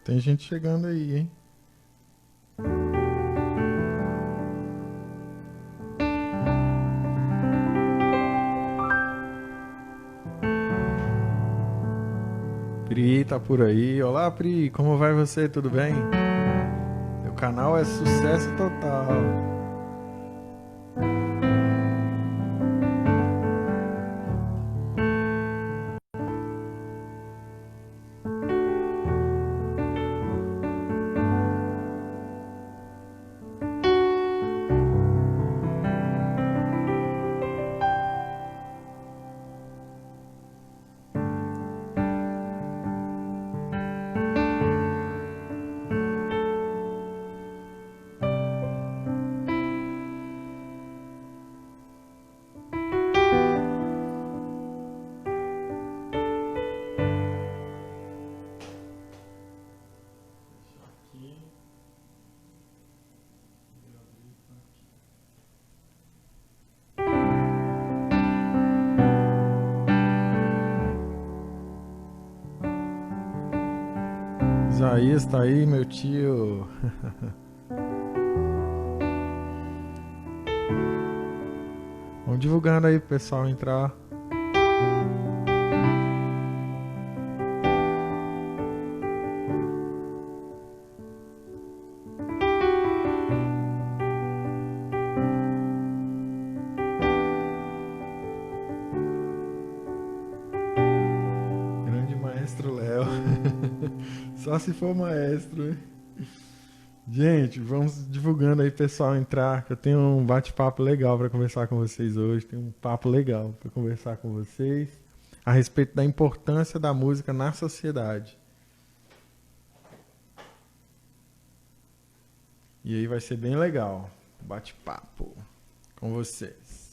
Tem gente chegando aí, hein? Pri tá por aí. Olá, Pri, como vai você? Tudo bem? Meu canal é sucesso total. Isaías tá aí, meu tio. Vamos divulgando aí pro pessoal entrar. Grande maestro Léo. Só se for maestro, hein? Gente, vamos divulgando aí, pessoal, entrar, que eu tenho um bate-papo legal para conversar com vocês hoje. Tem um papo legal para conversar com vocês a respeito da importância da música na sociedade. E aí vai ser bem legal. Bate-papo com vocês.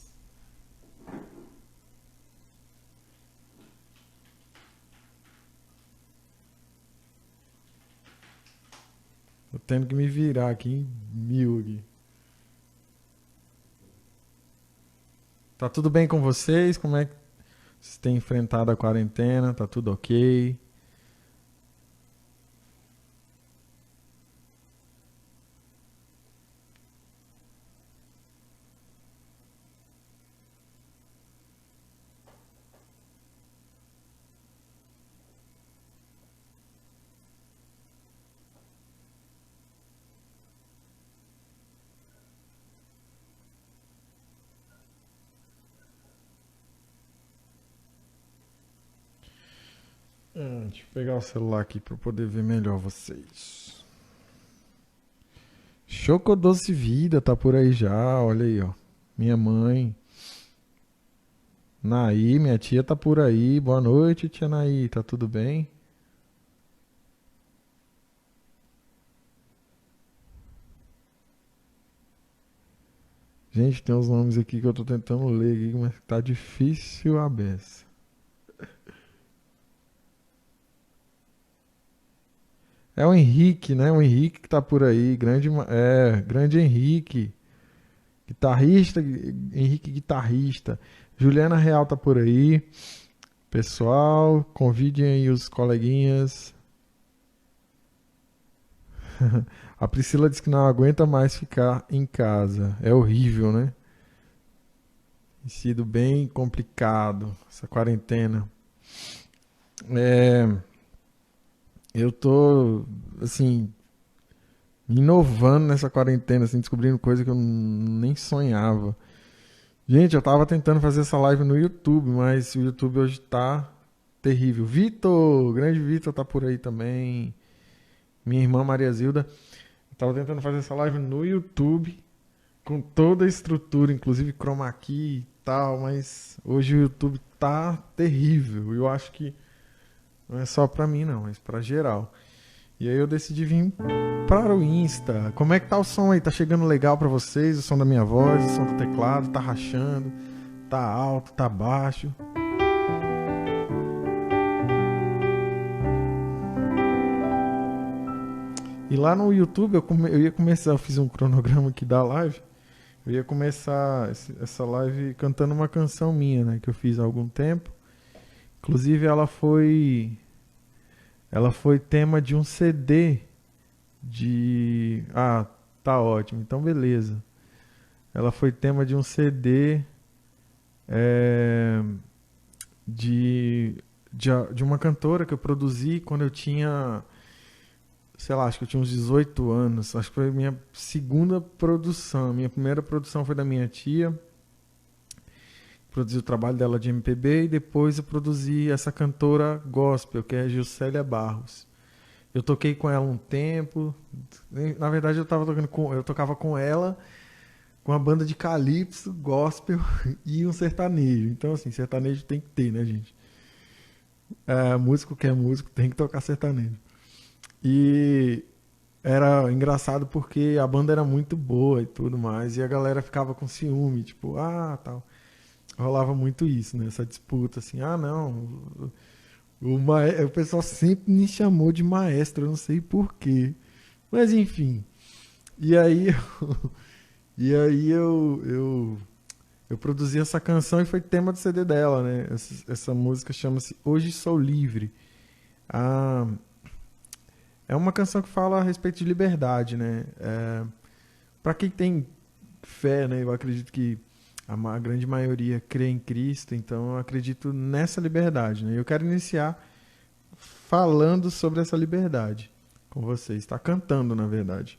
Tô tendo que me virar aqui em mil aqui. Tá tudo bem com vocês? Como é que vocês têm enfrentado a quarentena? Tá tudo ok? Deixa eu pegar o celular aqui para poder ver melhor vocês. Choco Doce Vida tá por aí já, olha aí, ó. Minha mãe. Naí, minha tia tá por aí. Boa noite, tia Naí, tá tudo bem? Gente, tem uns nomes aqui que eu tô tentando ler aqui, mas tá difícil a beça. É o Henrique, né? O Henrique que tá por aí. Grande Henrique. Guitarrista, Henrique guitarrista. Juliana Real tá por aí. Pessoal, convidem aí os coleguinhas. A Priscila diz que não aguenta mais ficar em casa. É horrível, né? Tem sido bem complicado essa quarentena. É, eu tô, assim, inovando nessa quarentena, assim, descobrindo coisa que eu nem sonhava. Gente, eu tava tentando fazer essa live no YouTube, mas o YouTube hoje tá terrível. Vitor, grande Vitor tá por aí também. Minha irmã Maria Zilda. Eu tava tentando fazer essa live no YouTube, com toda a estrutura, inclusive chroma key e tal, mas hoje o YouTube tá terrível. Eu acho que não é só pra mim não, mas pra geral. E aí eu decidi vir para o Insta. Como é que tá o som aí? Tá chegando legal pra vocês? O som da minha voz, o som do teclado, tá rachando, tá alto, tá baixo? E lá no YouTube eu ia começar, eu fiz um cronograma aqui da live. Eu ia começar essa live cantando uma canção minha, né, que eu fiz há algum tempo. Inclusive ela foi Ela foi tema de um CD de... Ah, tá ótimo. Então, beleza. Ela foi tema de um CD é, de, de uma cantora que eu produzi quando eu tinha, sei lá, acho que eu tinha uns 18 anos. Acho que foi a minha segunda produção. Minha primeira produção foi da minha tia. Produzi o trabalho dela de MPB e depois eu produzi essa cantora gospel, que é a Gilcélia Barros. Eu toquei com ela um tempo. Na verdade, eu tocava com ela, com uma banda de calypso, gospel e um sertanejo. Então, assim, sertanejo tem que ter, né, gente? Músico que é músico tem que tocar sertanejo. E era engraçado porque a banda era muito boa e tudo mais, e a galera ficava com ciúme, tipo, tal. Rolava muito isso, né? Essa disputa, assim, não, o pessoal sempre me chamou de maestro, eu não sei porquê. Mas enfim. E aí, eu produzi essa canção e foi tema do CD dela, né? Essa música chama-se Hoje Sou Livre. Ah, é uma canção que fala a respeito de liberdade, né? Para quem tem fé, né? Eu acredito que a grande maioria crê em Cristo, então eu acredito nessa liberdade, né? Eu quero iniciar falando sobre essa liberdade com vocês. Está cantando, na verdade.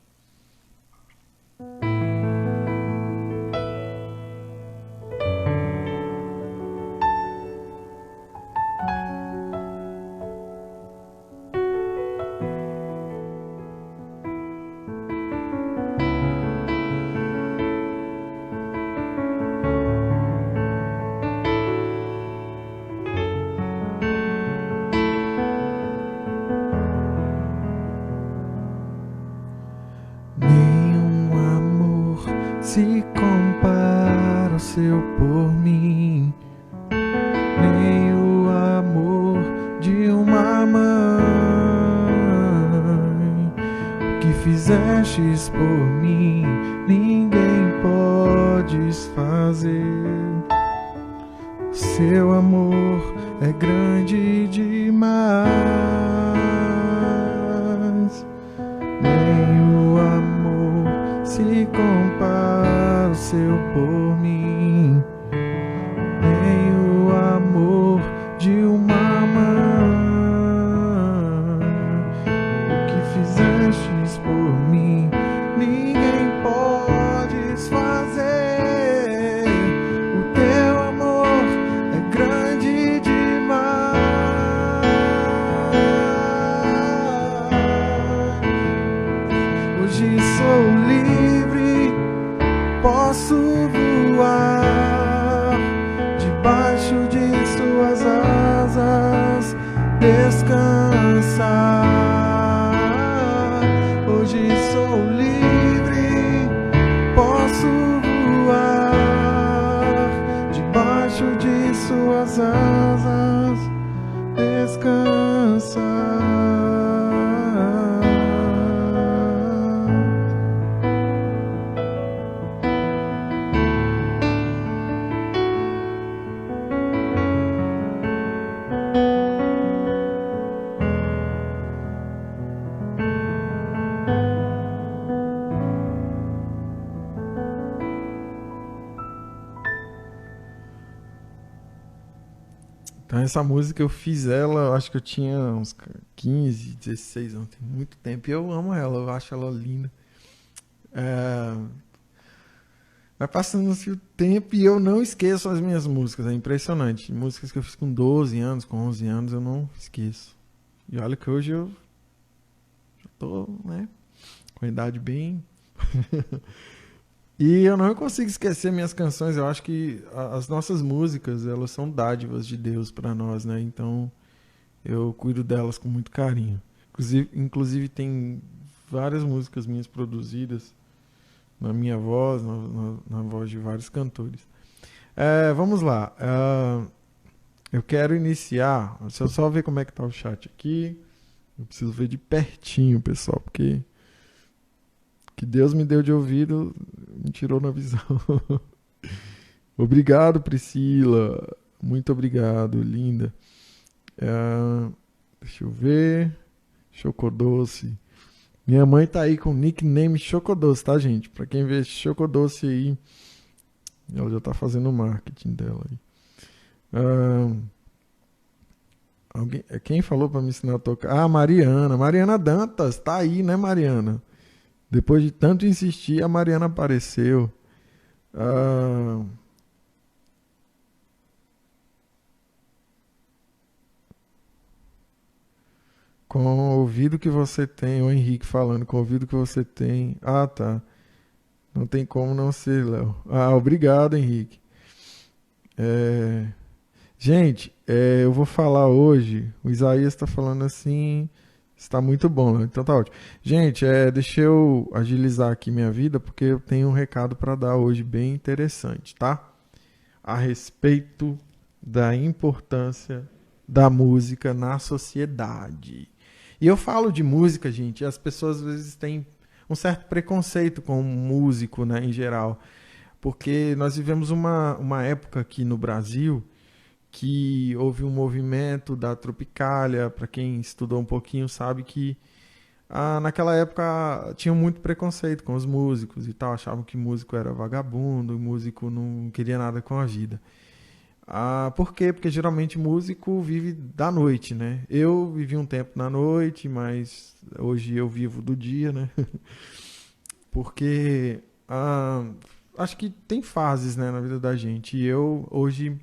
Nenhum amor se compara ao seu por mim, nem o amor de uma mãe. O que fizestes por mim, ninguém podes fazer. Seu amor é grande demais. Nem o amor se compara ao seu por mim, nem o amor de uma mãe. O que fizestes por mim, ninguém podes fazer. O teu amor é grande demais. Hoje sou livre, posso voar debaixo de suas asas, descansar. Hoje sou livre, posso voar debaixo de suas asas, descansar. Então essa música eu fiz ela, eu acho que eu tinha uns 15, 16 anos, tem muito tempo. E eu amo ela, eu acho ela linda. Vai passando assim o tempo e eu não esqueço as minhas músicas, é impressionante. Músicas que eu fiz com 12 anos, com 11 anos, eu não esqueço. E olha que hoje eu já tô, né, com a idade bem... E eu não consigo esquecer minhas canções. Eu acho que as nossas músicas, elas são dádivas de Deus para nós, né? Então eu cuido delas com muito carinho. Inclusive tem várias músicas minhas produzidas na minha voz, na voz de vários cantores. Vamos lá. Eu quero iniciar. Deixa eu só ver como é que tá o chat aqui. Eu preciso ver de pertinho, pessoal, porque que Deus me deu de ouvido, me tirou na visão. Obrigado, Priscila. Muito obrigado, linda. Deixa eu ver. Chocodoce. Minha mãe tá aí com o nickname Chocodoce, tá, gente? Pra quem vê Chocodoce aí, ela já tá fazendo o marketing dela aí. Quem falou pra me ensinar a tocar? Ah, Mariana. Mariana Dantas, tá aí, né, Mariana? Depois de tanto insistir, a Mariana apareceu. Ah, com o ouvido que você tem, o Henrique falando, com o ouvido que você tem. Ah, tá. Não tem como não ser, Léo. Ah, obrigado, Henrique. É, gente, eu vou falar hoje. O Isaías está falando assim. Está muito bom, né? Então tá ótimo. Gente, deixa eu agilizar aqui minha vida, porque eu tenho um recado para dar hoje bem interessante, tá? A respeito da importância da música na sociedade. E eu falo de música, gente, e as pessoas às vezes têm um certo preconceito com o músico, né, em geral. Porque nós vivemos uma época aqui no Brasil que houve um movimento da Tropicália. Para quem estudou um pouquinho sabe que naquela época tinha muito preconceito com os músicos e tal, achavam que músico era vagabundo, músico não queria nada com a vida. Por quê? Porque geralmente músico vive da noite, né? Eu vivi um tempo na noite, mas hoje eu vivo do dia, né? Porque acho que tem fases, né, na vida da gente. E eu, hoje,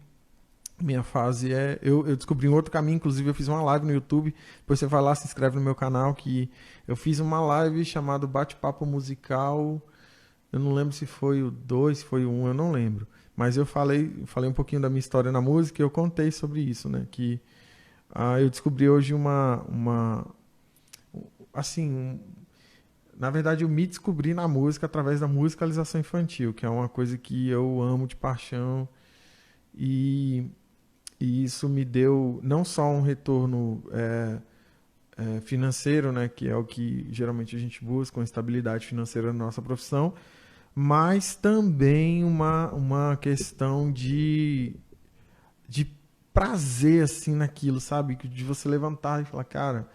minha fase é. Eu descobri um outro caminho, inclusive eu fiz uma live no YouTube. Depois você vai lá, se inscreve no meu canal, que eu fiz uma live chamada Bate-Papo Musical. Eu não lembro se foi o 2, se foi o 1, eu não lembro. Mas eu falei um pouquinho da minha história na música e eu contei sobre isso, né? Que eu descobri hoje assim, na verdade, eu me descobri na música através da musicalização infantil, que é uma coisa que eu amo de paixão. E, e isso me deu não só um retorno financeiro, né, que é o que geralmente a gente busca, uma estabilidade financeira na nossa profissão, mas também uma questão de prazer assim naquilo, sabe? De você levantar e falar, cara,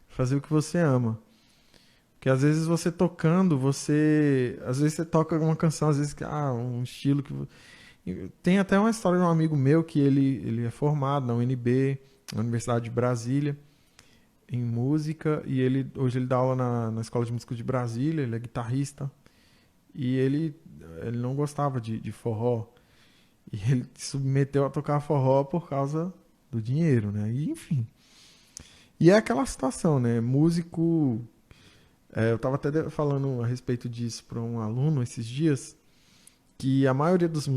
fazer o que você ama. Porque às vezes você tocando, às vezes você toca uma canção, às vezes um estilo que tem até uma história de um amigo meu que ele é formado na UNB, na Universidade de Brasília, em música, e hoje ele dá aula na Escola de Música de Brasília, ele é guitarrista, e ele não gostava de forró, e ele se submeteu a tocar forró por causa do dinheiro, né? E, enfim. E é aquela situação, né? Músico. Eu estava até falando a respeito disso para um aluno esses dias, que a maioria dos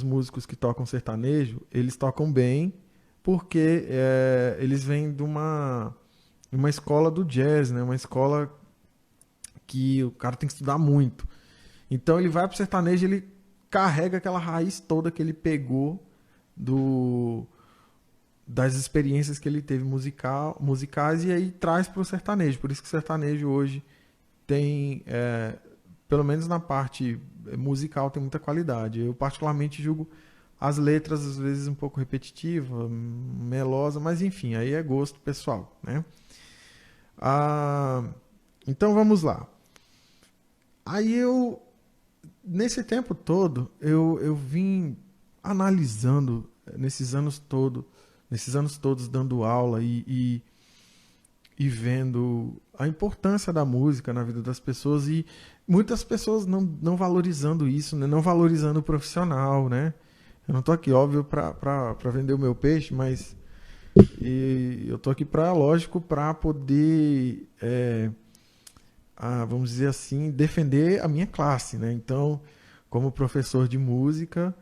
músicos que tocam sertanejo, eles tocam bem porque eles vêm de uma escola do jazz, né? Uma escola que o cara tem que estudar muito. Então ele vai pro sertanejo, ele carrega aquela raiz toda que ele pegou das experiências que ele teve musicais e aí traz pro sertanejo. Por isso que o sertanejo hoje tem, pelo menos na parte musical, tem muita qualidade. Eu particularmente julgo as letras às vezes um pouco repetitiva, melosa, mas enfim, aí é gosto pessoal, né? Então vamos lá. Aí nesse tempo todo, eu vim analisando nesses anos todos dando aula e vendo a importância da música na vida das pessoas e muitas pessoas não valorizando isso, né? Não valorizando o profissional, né? Eu não tô aqui, óbvio, para vender o meu peixe, mas eu tô aqui lógico, para poder, vamos dizer assim, defender a minha classe, né? Então, como professor de música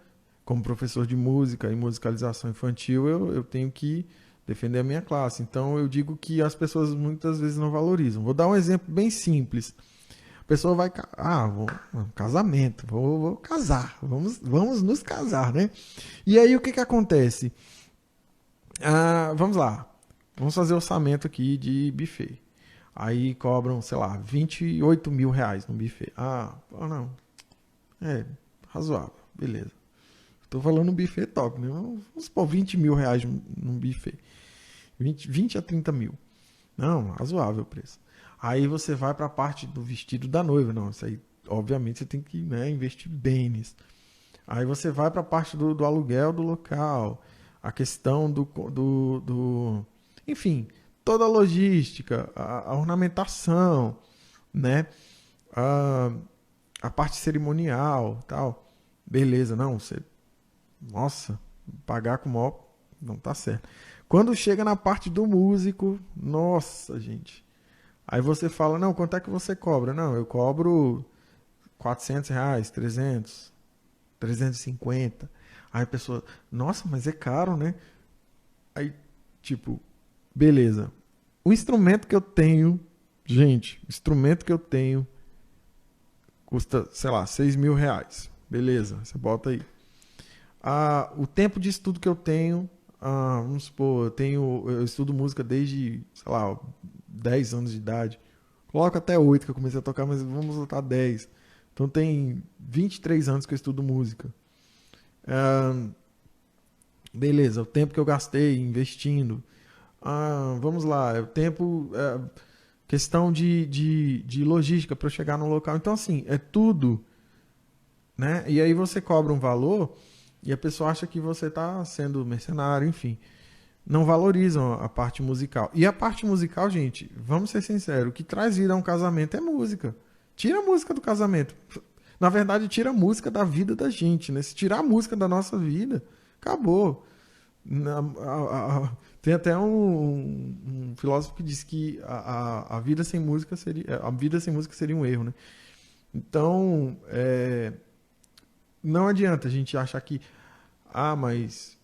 e musicalização infantil, eu tenho que defender a minha classe. Então eu digo que as pessoas muitas vezes não valorizam. Vou dar um exemplo bem simples. A pessoa vai, casamento, vou casar, vamos nos casar, né? E aí o que acontece? Vamos lá, vamos fazer orçamento aqui de buffet. Aí cobram, sei lá, 28 mil reais no buffet. Não, razoável, beleza. Estou falando um buffet top, né? Vamos supor 20 mil reais num buffet. 20 a 30 mil. Não, razoável o preço. Aí você vai para a parte do vestido da noiva. Não, isso aí, obviamente, você tem que, né, investir bem nisso. Aí você vai para a parte do aluguel do local, a questão enfim, toda a logística, a ornamentação, né? A, a parte cerimonial, tal. Beleza, não, você, nossa, pagar com o maior, não tá certo. Quando chega na parte do músico, nossa, gente. Aí você fala, não, quanto é que você cobra? Não, eu cobro R$ 400, 300, 350. Aí a pessoa, nossa, mas é caro, né? Aí, tipo, beleza. O instrumento que eu tenho, gente, o instrumento que eu tenho custa, sei lá, R$ 6.000. Beleza, você bota aí. O tempo de estudo que eu tenho, vamos supor, eu estudo música desde, sei lá, 10 anos de idade. Coloca até 8 que eu comecei a tocar, mas vamos botar 10. Então tem 23 anos que eu estudo música. Ah, beleza, o tempo que eu gastei investindo. Vamos lá, o tempo. Questão de logística para eu chegar no local. Então, assim, é tudo, né? E aí você cobra um valor e a pessoa acha que você está sendo mercenário, enfim. Não valorizam a parte musical. E a parte musical, gente, vamos ser sinceros, o que traz vida a um casamento é música. Tira a música do casamento. Na verdade, tira a música da vida da gente, né? Se tirar a música da nossa vida, acabou. Tem até um filósofo que diz que a vida sem música seria um erro, né? Então, não adianta a gente achar que, mas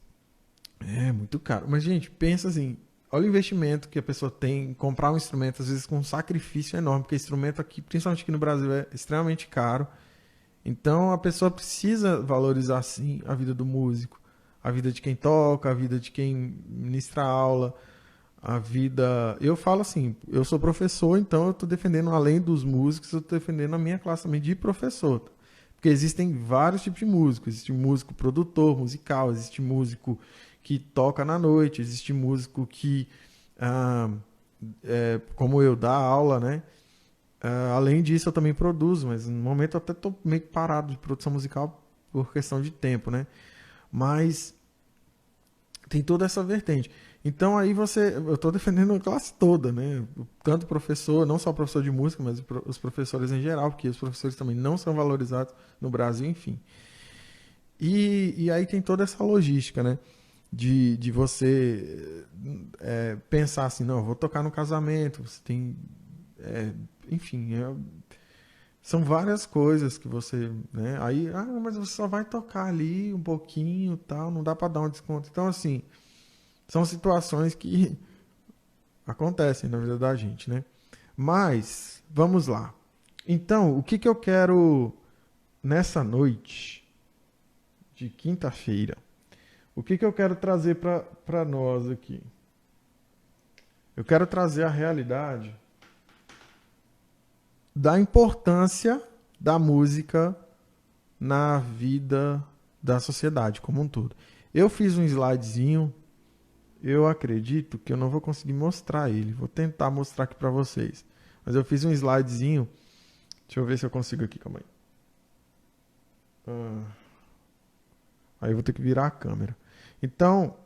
é muito caro. Mas, gente, pensa assim, olha o investimento que a pessoa tem em comprar um instrumento, às vezes com um sacrifício enorme, porque instrumento aqui, principalmente aqui no Brasil, é extremamente caro. Então a pessoa precisa valorizar sim a vida do músico, a vida de quem toca, a vida de quem ministra aula, a vida. Eu falo assim, eu sou professor, então eu estou defendendo, além dos músicos, eu estou defendendo a minha classe também de professor. Porque existem vários tipos de músico. Existe músico produtor musical, existe músico que toca na noite, existe músico que, ah, como eu, dá aula, né? Além disso, eu também produzo, mas no momento eu até estou meio parado de produção musical por questão de tempo, né? Mas tem toda essa vertente. Então aí eu estou defendendo a classe toda, né? Tanto professor, não só professor de música, mas os professores em geral, porque os professores também não são valorizados no Brasil, enfim. E aí tem toda essa logística, né? De você pensar assim, não, eu vou tocar no casamento, você tem, enfim, são várias coisas que você, né? Aí, mas você só vai tocar ali um pouquinho, tal, não dá para dar um desconto. Então, assim, são situações que acontecem na vida da gente, né? Mas, vamos lá. Então, o que que eu quero nessa noite de quinta-feira? O que que eu quero trazer para nós aqui? Eu quero trazer a realidade da importância da música na vida da sociedade como um todo. Eu fiz um slidezinho, eu acredito que eu não vou conseguir mostrar ele, vou tentar mostrar aqui para vocês. Mas eu fiz um slidezinho, deixa eu ver se eu consigo aqui, calma aí. Aí eu vou ter que virar a câmera. Então,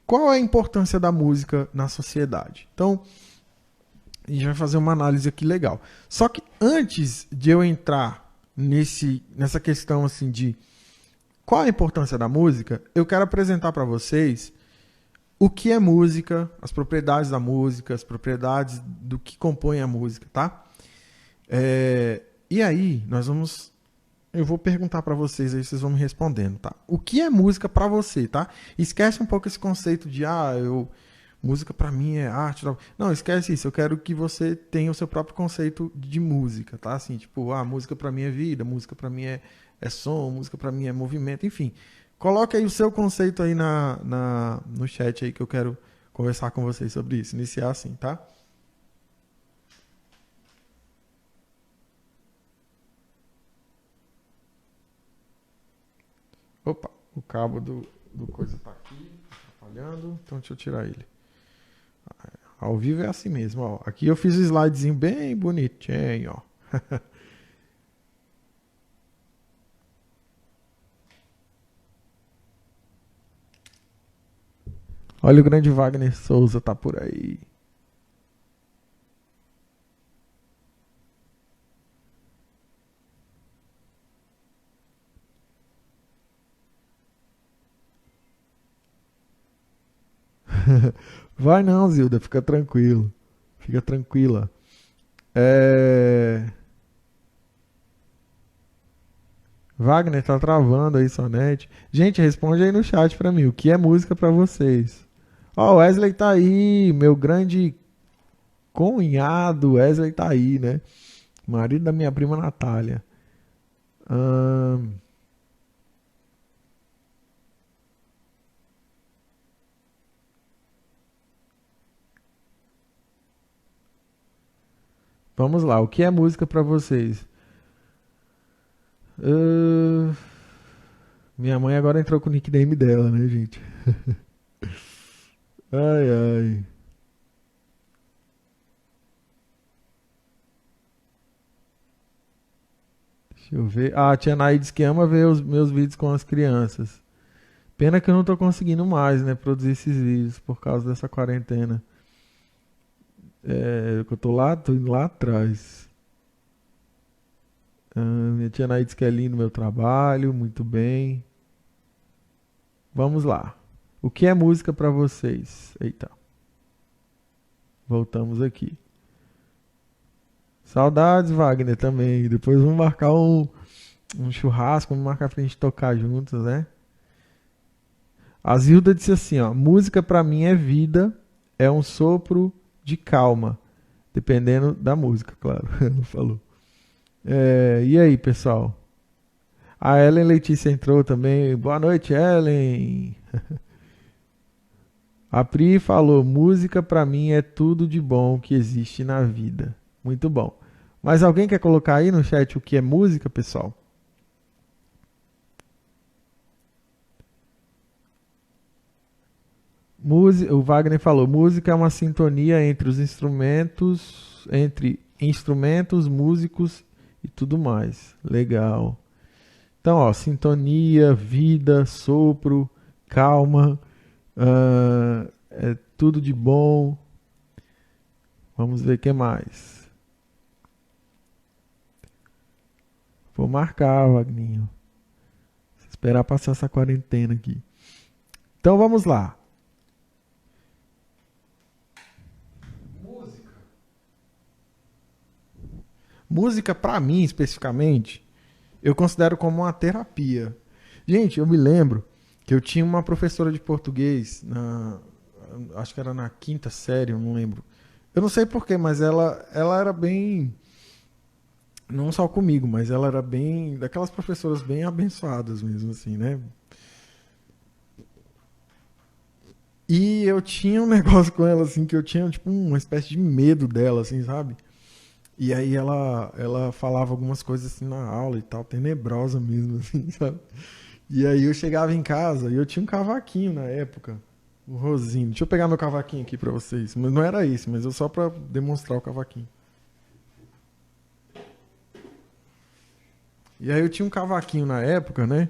qual é a importância da música na sociedade? Então, a gente vai fazer uma análise aqui legal. Só que antes de eu entrar nessa questão assim de qual a importância da música, eu quero apresentar para vocês o que é música, as propriedades da música, as propriedades do que compõe a música, tá? E aí, eu vou perguntar para vocês aí, vocês vão me respondendo, tá? O que é música para você, tá? Esquece um pouco esse conceito de, música para mim é arte. Não, esquece isso. Eu quero que você tenha o seu próprio conceito de música, tá? Assim, tipo, música para mim é vida, música para mim é som, música para mim é movimento, enfim. Coloque aí o seu conceito aí no chat aí que eu quero conversar com vocês sobre isso. Iniciar assim, tá? Opa, o cabo do coisa tá aqui, atrapalhando. Então deixa eu tirar ele. Ao vivo é assim mesmo, ó. Aqui eu fiz o slidezinho bem bonitinho, ó. Olha o grande Wagner Souza, tá por aí. Vai não, Zilda, fica tranquilo. Fica tranquila. É... Wagner tá travando aí sua net. Gente, responde aí no chat pra mim. O que é música pra vocês? Ó, o Wesley tá aí, meu grande cunhado Wesley tá aí, né? Marido da minha prima Natália. Ahn, Vamos lá, o que é música pra vocês? Ahn, Minha mãe agora entrou com o nickname dela, né, gente? Ai, ai. Deixa eu ver. Ah, a tia Nay diz que ama ver os meus vídeos com as crianças. Pena que eu não tô conseguindo mais, né, produzir esses vídeos por causa dessa quarentena. É, eu tô indo lá atrás. Minha tia Nay diz que é lindo o meu trabalho, muito bem. Vamos lá. O que é música pra vocês? Eita, voltamos aqui. Saudades, Wagner, também. Depois vamos marcar um churrasco, vamos marcar pra gente tocar juntos, né? A Zilda disse assim, ó, música pra mim é vida, é um sopro de calma, dependendo da música, claro. Ela falou. E aí, pessoal? A Ellen Letícia entrou também. Boa noite, Ellen. A Pri falou: música pra mim é tudo de bom que existe na vida. Muito bom. Mas alguém quer colocar aí no chat o que é música, pessoal? O Wagner falou: música é uma sintonia entre instrumentos, músicos e tudo mais. Legal. Então, ó, sintonia, vida, sopro, calma, é tudo de bom. Vamos ver o que mais. Vou marcar, Wagninho. Esperar passar essa quarentena aqui. Então vamos lá. Música, pra mim especificamente, eu considero como uma terapia. Gente, eu me lembro que eu tinha uma professora de português, acho que era na quinta série, eu não lembro. Eu não sei porquê, mas ela era bem. Não só comigo, mas ela era bem. Daquelas professoras bem abençoadas mesmo, assim, né? E eu tinha um negócio com ela, assim, que eu tinha, tipo, uma espécie de medo dela, assim, sabe? E aí ela falava algumas coisas assim na aula e tal, tenebrosa mesmo, assim, sabe? E aí eu chegava em casa e eu tinha um cavaquinho na época, o Rosinho. Deixa eu pegar meu cavaquinho aqui pra vocês. Mas não era isso, mas eu só pra demonstrar o cavaquinho. E aí eu tinha um cavaquinho na época, né?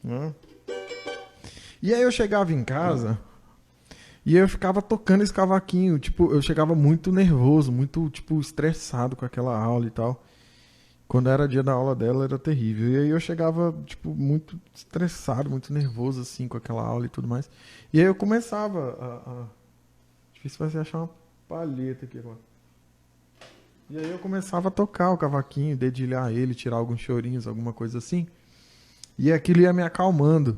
Né? E aí eu chegava em casa e eu ficava tocando esse cavaquinho. Tipo, eu chegava muito nervoso, muito, tipo, estressado com aquela aula e tal. Quando era dia da aula dela, era terrível. E aí eu chegava, tipo, muito estressado, muito nervoso, assim, com aquela aula e tudo mais. E aí eu começava Difícil vai ser achar uma palheta aqui agora. E aí eu começava a tocar o cavaquinho, dedilhar ele, tirar alguns chorinhos, alguma coisa assim. E aquilo ia me acalmando.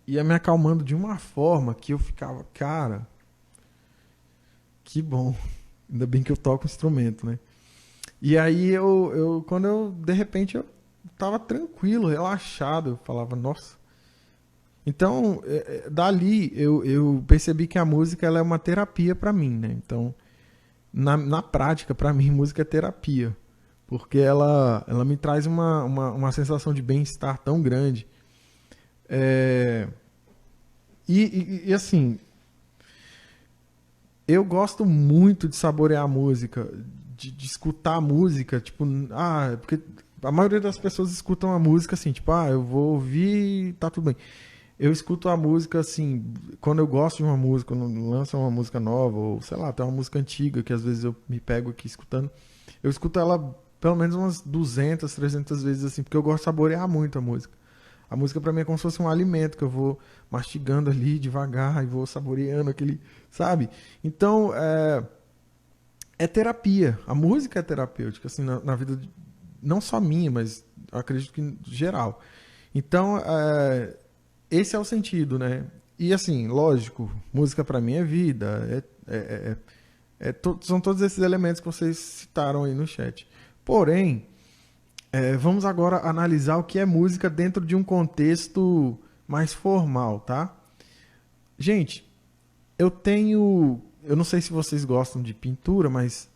Ia me acalmando de uma forma que eu ficava, cara, que bom. Ainda bem que eu toco instrumento, né? E aí quando eu, de repente, eu tava tranquilo, relaxado, eu falava, nossa. Então, dali eu percebi que a música ela é uma terapia pra mim, né? Então, na prática, pra mim, música é terapia. Porque ela me traz uma sensação de bem-estar tão grande. É, E assim, eu gosto muito de saborear a música, de escutar a música, tipo, porque a maioria das pessoas escutam a música assim, tipo, eu vou ouvir, tá tudo bem. Eu escuto a música assim, quando eu gosto de uma música, quando lança uma música nova, ou sei lá, tem uma música antiga que às vezes eu me pego aqui escutando, eu escuto ela pelo menos umas 200, 300 vezes assim, porque eu gosto de saborear muito a música. A música pra mim é como se fosse um alimento que eu vou mastigando ali devagar e vou saboreando aquele, sabe? Então, é terapia. A música é terapêutica, assim, na vida, não só minha, mas eu acredito que em geral. Então, esse é o sentido, né? E assim, lógico, música pra mim é vida, são todos esses elementos que vocês citaram aí no chat. Porém, vamos agora analisar o que é música dentro de um contexto mais formal, tá? Gente, eu não sei se vocês gostam de pintura, mas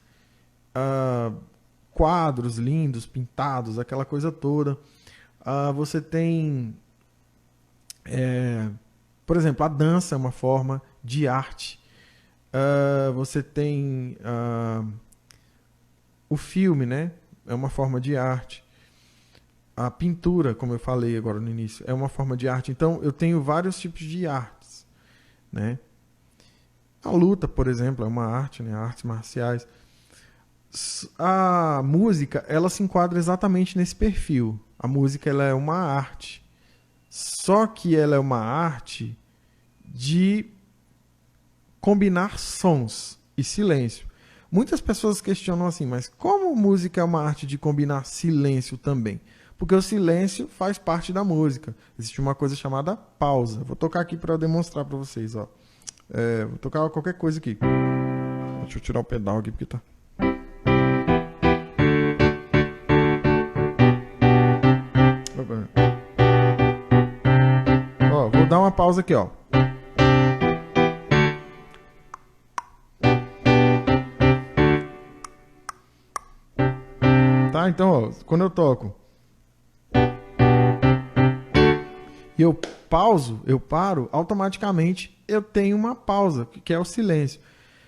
quadros lindos, pintados, aquela coisa toda. Você tem, por exemplo, a dança é uma forma de arte. Você tem o filme, né? É uma forma de arte. A pintura, como eu falei agora no início, é uma forma de arte. Então, eu tenho vários tipos de artes, né? A luta, por exemplo, é uma arte, né? Artes marciais. A música, ela se enquadra exatamente nesse perfil. A música, ela é uma arte. Só que ela é uma arte de combinar sons e silêncio. Muitas pessoas questionam assim, mas como música é uma arte de combinar silêncio também? Porque o silêncio faz parte da música. Existe uma coisa chamada pausa. Vou tocar aqui para demonstrar para vocês. Ó. Vou tocar qualquer coisa aqui. Deixa eu tirar o pedal aqui porque tá... Ó, vou dar uma pausa aqui, ó. Tá? Então, ó, quando eu toco e eu pauso, eu paro, automaticamente eu tenho uma pausa, que é o silêncio.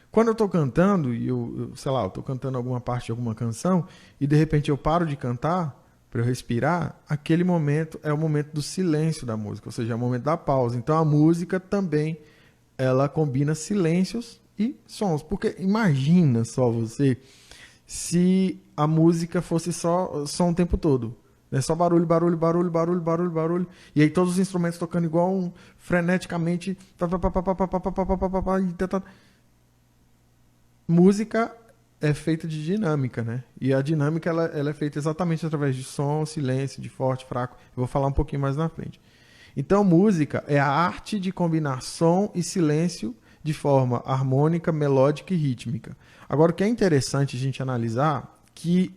Quando eu tô cantando, e sei lá, eu tô cantando alguma parte de alguma canção, e de repente eu paro de cantar, para eu respirar, aquele momento é o momento do silêncio da música, ou seja, é o momento da pausa. Então a música também, ela combina silêncios e sons. Porque imagina só você, se a música fosse só som o tempo todo. É só barulho, barulho, barulho, barulho, barulho, barulho. E aí todos os instrumentos tocando igual freneticamente. Música é feita de dinâmica, né? E a dinâmica ela é feita exatamente através de som, silêncio, de forte, fraco. Eu vou falar um pouquinho mais na frente. Então, música é a arte de combinar som e silêncio de forma harmônica, melódica e rítmica. Agora, o que é interessante a gente analisar que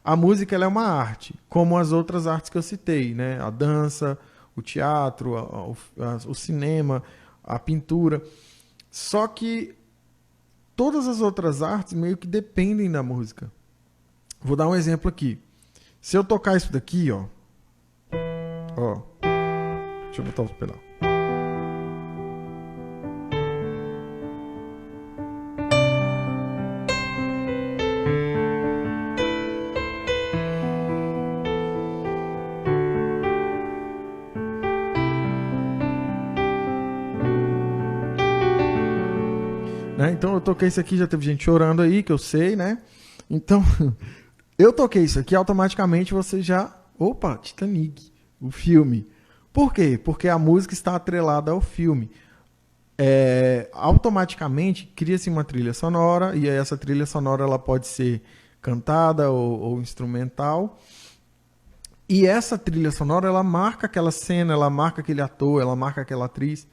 a música ela é uma arte, como as outras artes que eu citei, né? A dança, o teatro, o cinema, a pintura. Só que todas as outras artes meio que dependem da música. Vou dar um exemplo aqui. Se eu tocar isso daqui, ó. Deixa eu botar o pedal. Então eu toquei isso aqui, já teve gente chorando aí, que eu sei, né? Então, eu toquei isso aqui, automaticamente você já... Opa, Titanic, o filme. Por quê? Porque a música está atrelada ao filme. Automaticamente cria-se uma trilha sonora, e essa trilha sonora ela pode ser cantada ou instrumental. E essa trilha sonora, ela marca aquela cena, ela marca aquele ator, ela marca aquela atriz,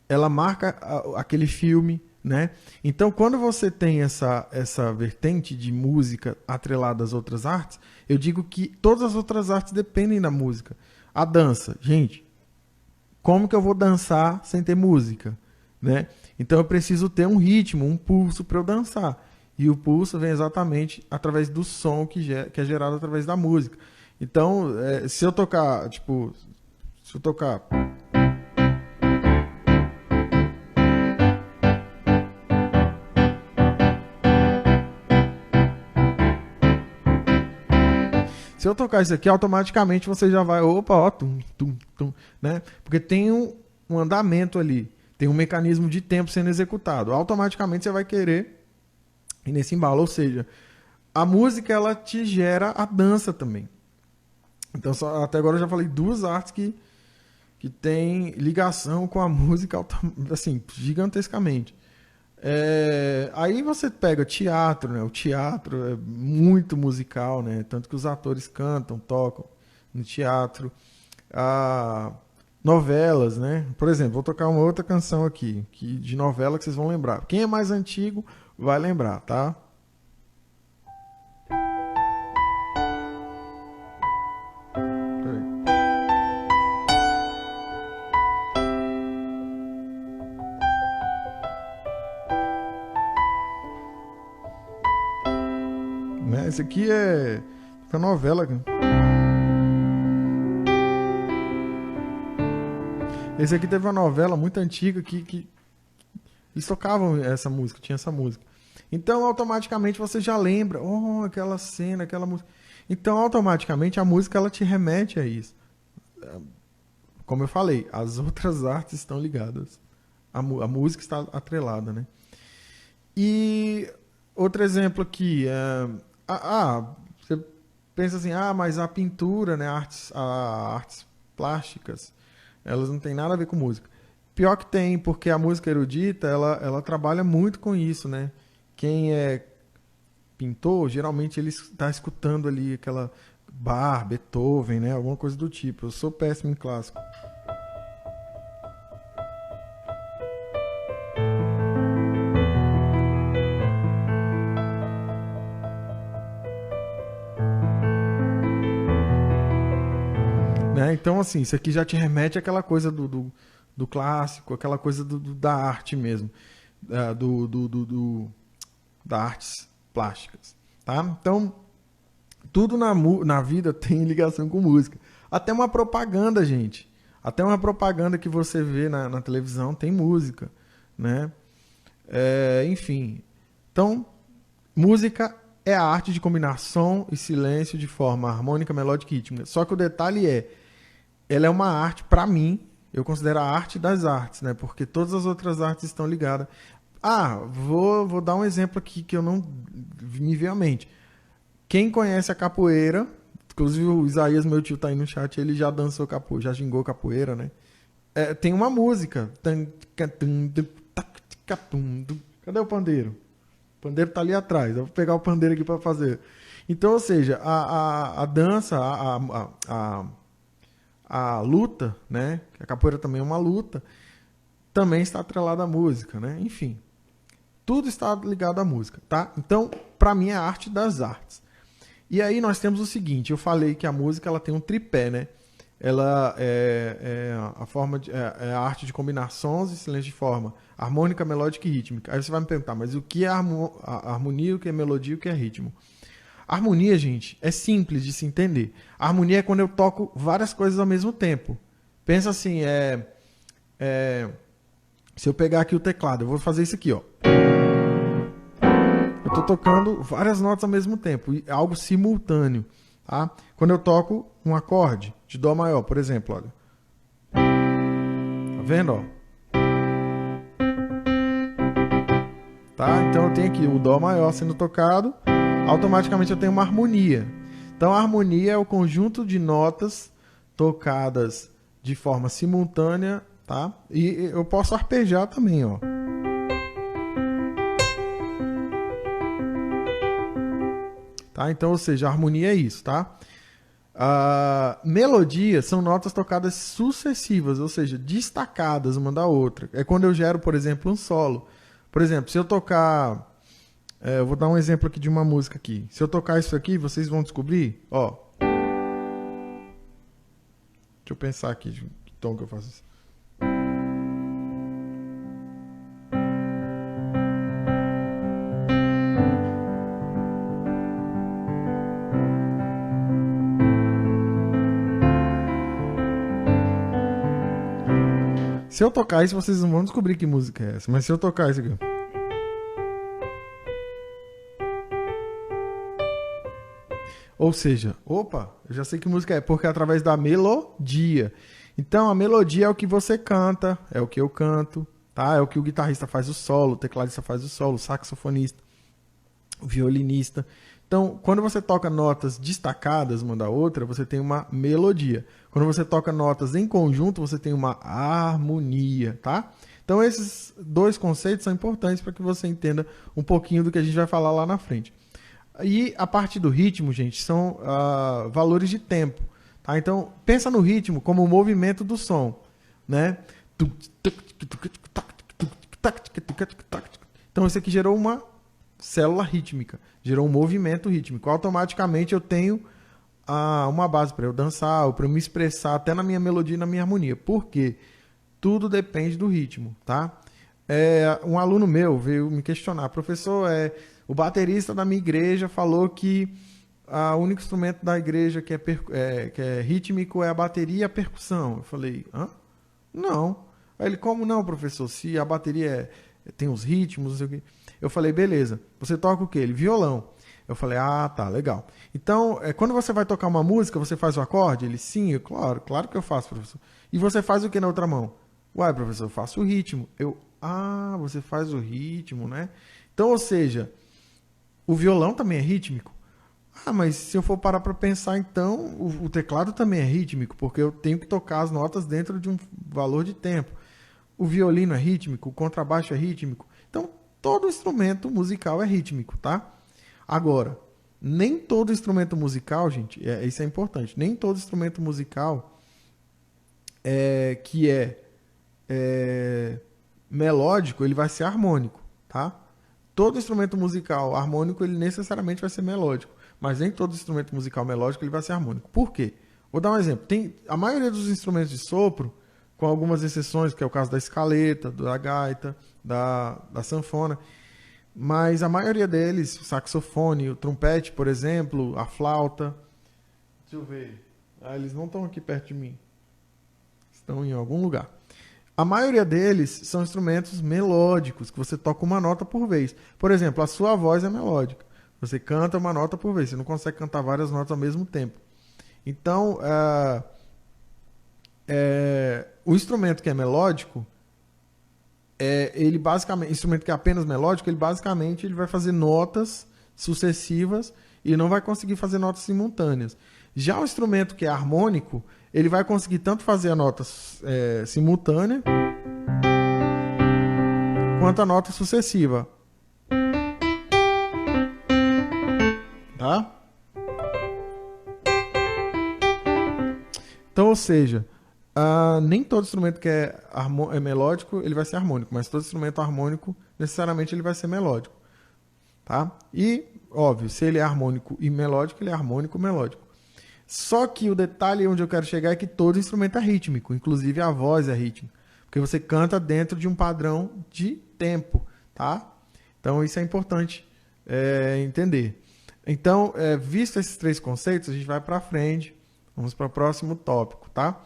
ela marca aquele filme, né? Então, quando você tem essa vertente de música atrelada às outras artes, eu digo que todas as outras artes dependem da música. A dança, gente, como que eu vou dançar sem ter música, né? Então, eu preciso ter um ritmo, um pulso para eu dançar. E o pulso vem exatamente através do som que é gerado através da música. Então, se eu tocar, Se eu tocar isso aqui, automaticamente você já vai, opa, ó, tum, tum, tum, né? Porque tem um andamento ali, tem um mecanismo de tempo sendo executado. Automaticamente você vai querer ir nesse embalo, ou seja, a música ela te gera a dança também. Então, até agora eu já falei duas artes que tem ligação com a música, assim, gigantescamente. Aí você pega teatro, né? O teatro é muito musical, né? Tanto que os atores cantam, tocam no teatro. Novelas, né? Por exemplo, vou tocar uma outra canção aqui, de novela que vocês vão lembrar. Quem é mais antigo vai lembrar, tá? Esse aqui é uma novela. Esse aqui teve uma novela muito antiga que eles tocavam essa música, tinha essa música. Então, automaticamente você já lembra, oh, aquela cena, aquela música. Então, automaticamente a música ela te remete a isso. Como eu falei, as outras artes estão ligadas. A música está atrelada, né? E outro exemplo aqui, você pensa assim, mas a pintura, né, artes plásticas, elas não têm nada a ver com música. Pior que tem, porque a música erudita, ela trabalha muito com isso, né? Quem é pintor, geralmente ele está escutando ali aquela Bach, Beethoven, né, alguma coisa do tipo. Eu sou péssimo em clássico. Então, assim, isso aqui já te remete àquela coisa do clássico, aquela coisa da arte mesmo, das artes plásticas, tá? Então, tudo na vida tem ligação com música. Até uma propaganda, gente. Até uma propaganda que você vê na televisão tem música, né? Enfim. Então, música é a arte de combinar som e silêncio de forma harmônica, melódica e rítmica. Só que o detalhe ela é uma arte, para mim, eu considero a arte das artes, né? Porque todas as outras artes estão ligadas. Vou dar um exemplo aqui que eu não me veio à mente. Quem conhece a capoeira, inclusive o Isaías, meu tio, tá aí no chat, ele já dançou capoeira, já gingou capoeira, né? Tem uma música. Cadê o pandeiro? O pandeiro tá ali atrás. Eu vou pegar o pandeiro aqui para fazer. Então, ou seja, a dança, a luta, né? A capoeira também é uma luta, também está atrelada à música, né? Enfim, tudo está ligado à música, tá? Então, para mim é a arte das artes. E aí nós temos o seguinte, eu falei que a música ela tem um tripé, né? Ela é a arte de combinar sons e silêncio de forma harmônica, melódica e rítmica. Aí você vai me perguntar, mas o que é harmonia, o que é melodia, o que é ritmo? A harmonia, gente, é simples de se entender. A harmonia é quando eu toco várias coisas ao mesmo tempo. Pensa assim, se eu pegar aqui o teclado, eu vou fazer isso aqui, ó. Eu estou tocando várias notas ao mesmo tempo, algo simultâneo, tá? Quando eu toco um acorde de dó maior, por exemplo, olha. Tá vendo, ó? Tá? Então eu tenho aqui o dó maior sendo tocado, automaticamente eu tenho uma harmonia. Então a harmonia é o conjunto de notas tocadas de forma simultânea, tá? E eu posso arpejar também, ó. Tá? Então, ou seja, a harmonia é isso, tá? Melodia são notas tocadas sucessivas, ou seja, destacadas uma da outra. É quando eu gero, por exemplo, um solo. Por exemplo, se eu tocar... eu vou dar um exemplo aqui de uma música aqui. Se eu tocar isso aqui, vocês vão descobrir, ó. Deixa eu pensar aqui de que tom que eu faço isso. Se eu tocar isso, vocês não vão descobrir que música é essa. Mas se eu tocar isso aqui... Ou seja, opa, eu já sei que música é, porque é através da melodia. Então, a melodia é o que você canta, é o que eu canto, tá? É o que o guitarrista faz o solo, o tecladista faz o solo, o saxofonista, o violinista. Então, quando você toca notas destacadas uma da outra, você tem uma melodia. Quando você toca notas em conjunto, você tem uma harmonia, tá? Então, esses dois conceitos são importantes para que você entenda um pouquinho do que a gente vai falar lá na frente. E a parte do ritmo, gente, são valores de tempo. Tá? Então, pensa no ritmo como o movimento do som. Né? Então, isso aqui gerou uma célula rítmica, gerou um movimento rítmico. Automaticamente eu tenho uma base para eu dançar, para eu me expressar até na minha melodia e na minha harmonia. Por quê? Tudo depende do ritmo. Tá? Um aluno meu veio me questionar, professor, o baterista da minha igreja falou que o único instrumento da igreja que é rítmico é a bateria e a percussão. Eu falei, hã? Não. Aí ele, como não, professor? Se a bateria tem os ritmos, não sei o quê. Eu falei, beleza. Você toca o quê? Ele, violão. Eu falei, tá, legal. Então, quando você vai tocar uma música, você faz o acorde? Ele, sim, claro que eu faço, professor. E você faz o que na outra mão? Uai, professor, eu faço o ritmo. Você faz o ritmo, né? Então, ou seja, o violão também é rítmico. Mas se eu for parar para pensar, então, o teclado também é rítmico, porque eu tenho que tocar as notas dentro de um valor de tempo. O violino é rítmico, o contrabaixo é rítmico. Então, todo instrumento musical é rítmico, tá? Agora, nem todo instrumento musical, gente, isso é importante, nem todo instrumento musical que é melódico, ele vai ser harmônico, tá? Todo instrumento musical harmônico, ele necessariamente vai ser melódico, mas nem todo instrumento musical melódico ele vai ser harmônico. Por quê? Vou dar um exemplo. A maioria dos instrumentos de sopro, com algumas exceções, que é o caso da escaleta, da gaita, da sanfona, mas a maioria deles, o saxofone, o trompete, por exemplo, a flauta. Deixa eu ver. Eles não estão aqui perto de mim. Estão em algum lugar. A maioria deles são instrumentos melódicos, que você toca uma nota por vez. Por exemplo, a sua voz é melódica. Você canta uma nota por vez. Você não consegue cantar várias notas ao mesmo tempo. Então, o instrumento que é melódico, ele basicamente, instrumento que é apenas melódico, ele vai fazer notas sucessivas e não vai conseguir fazer notas simultâneas. Já o instrumento que é harmônico, ele vai conseguir tanto fazer a nota simultânea quanto a nota sucessiva. Tá? Então, ou seja, nem todo instrumento que é melódico, ele vai ser harmônico, mas todo instrumento harmônico, necessariamente, ele vai ser melódico. Tá? E, óbvio, se ele é harmônico e melódico, ele é harmônico e melódico. Só que o detalhe onde eu quero chegar é que todo instrumento é rítmico, inclusive a voz é rítmica, porque você canta dentro de um padrão de tempo, tá? Então isso é importante entender. Então, visto esses três conceitos, a gente vai para frente, vamos para o próximo tópico, tá?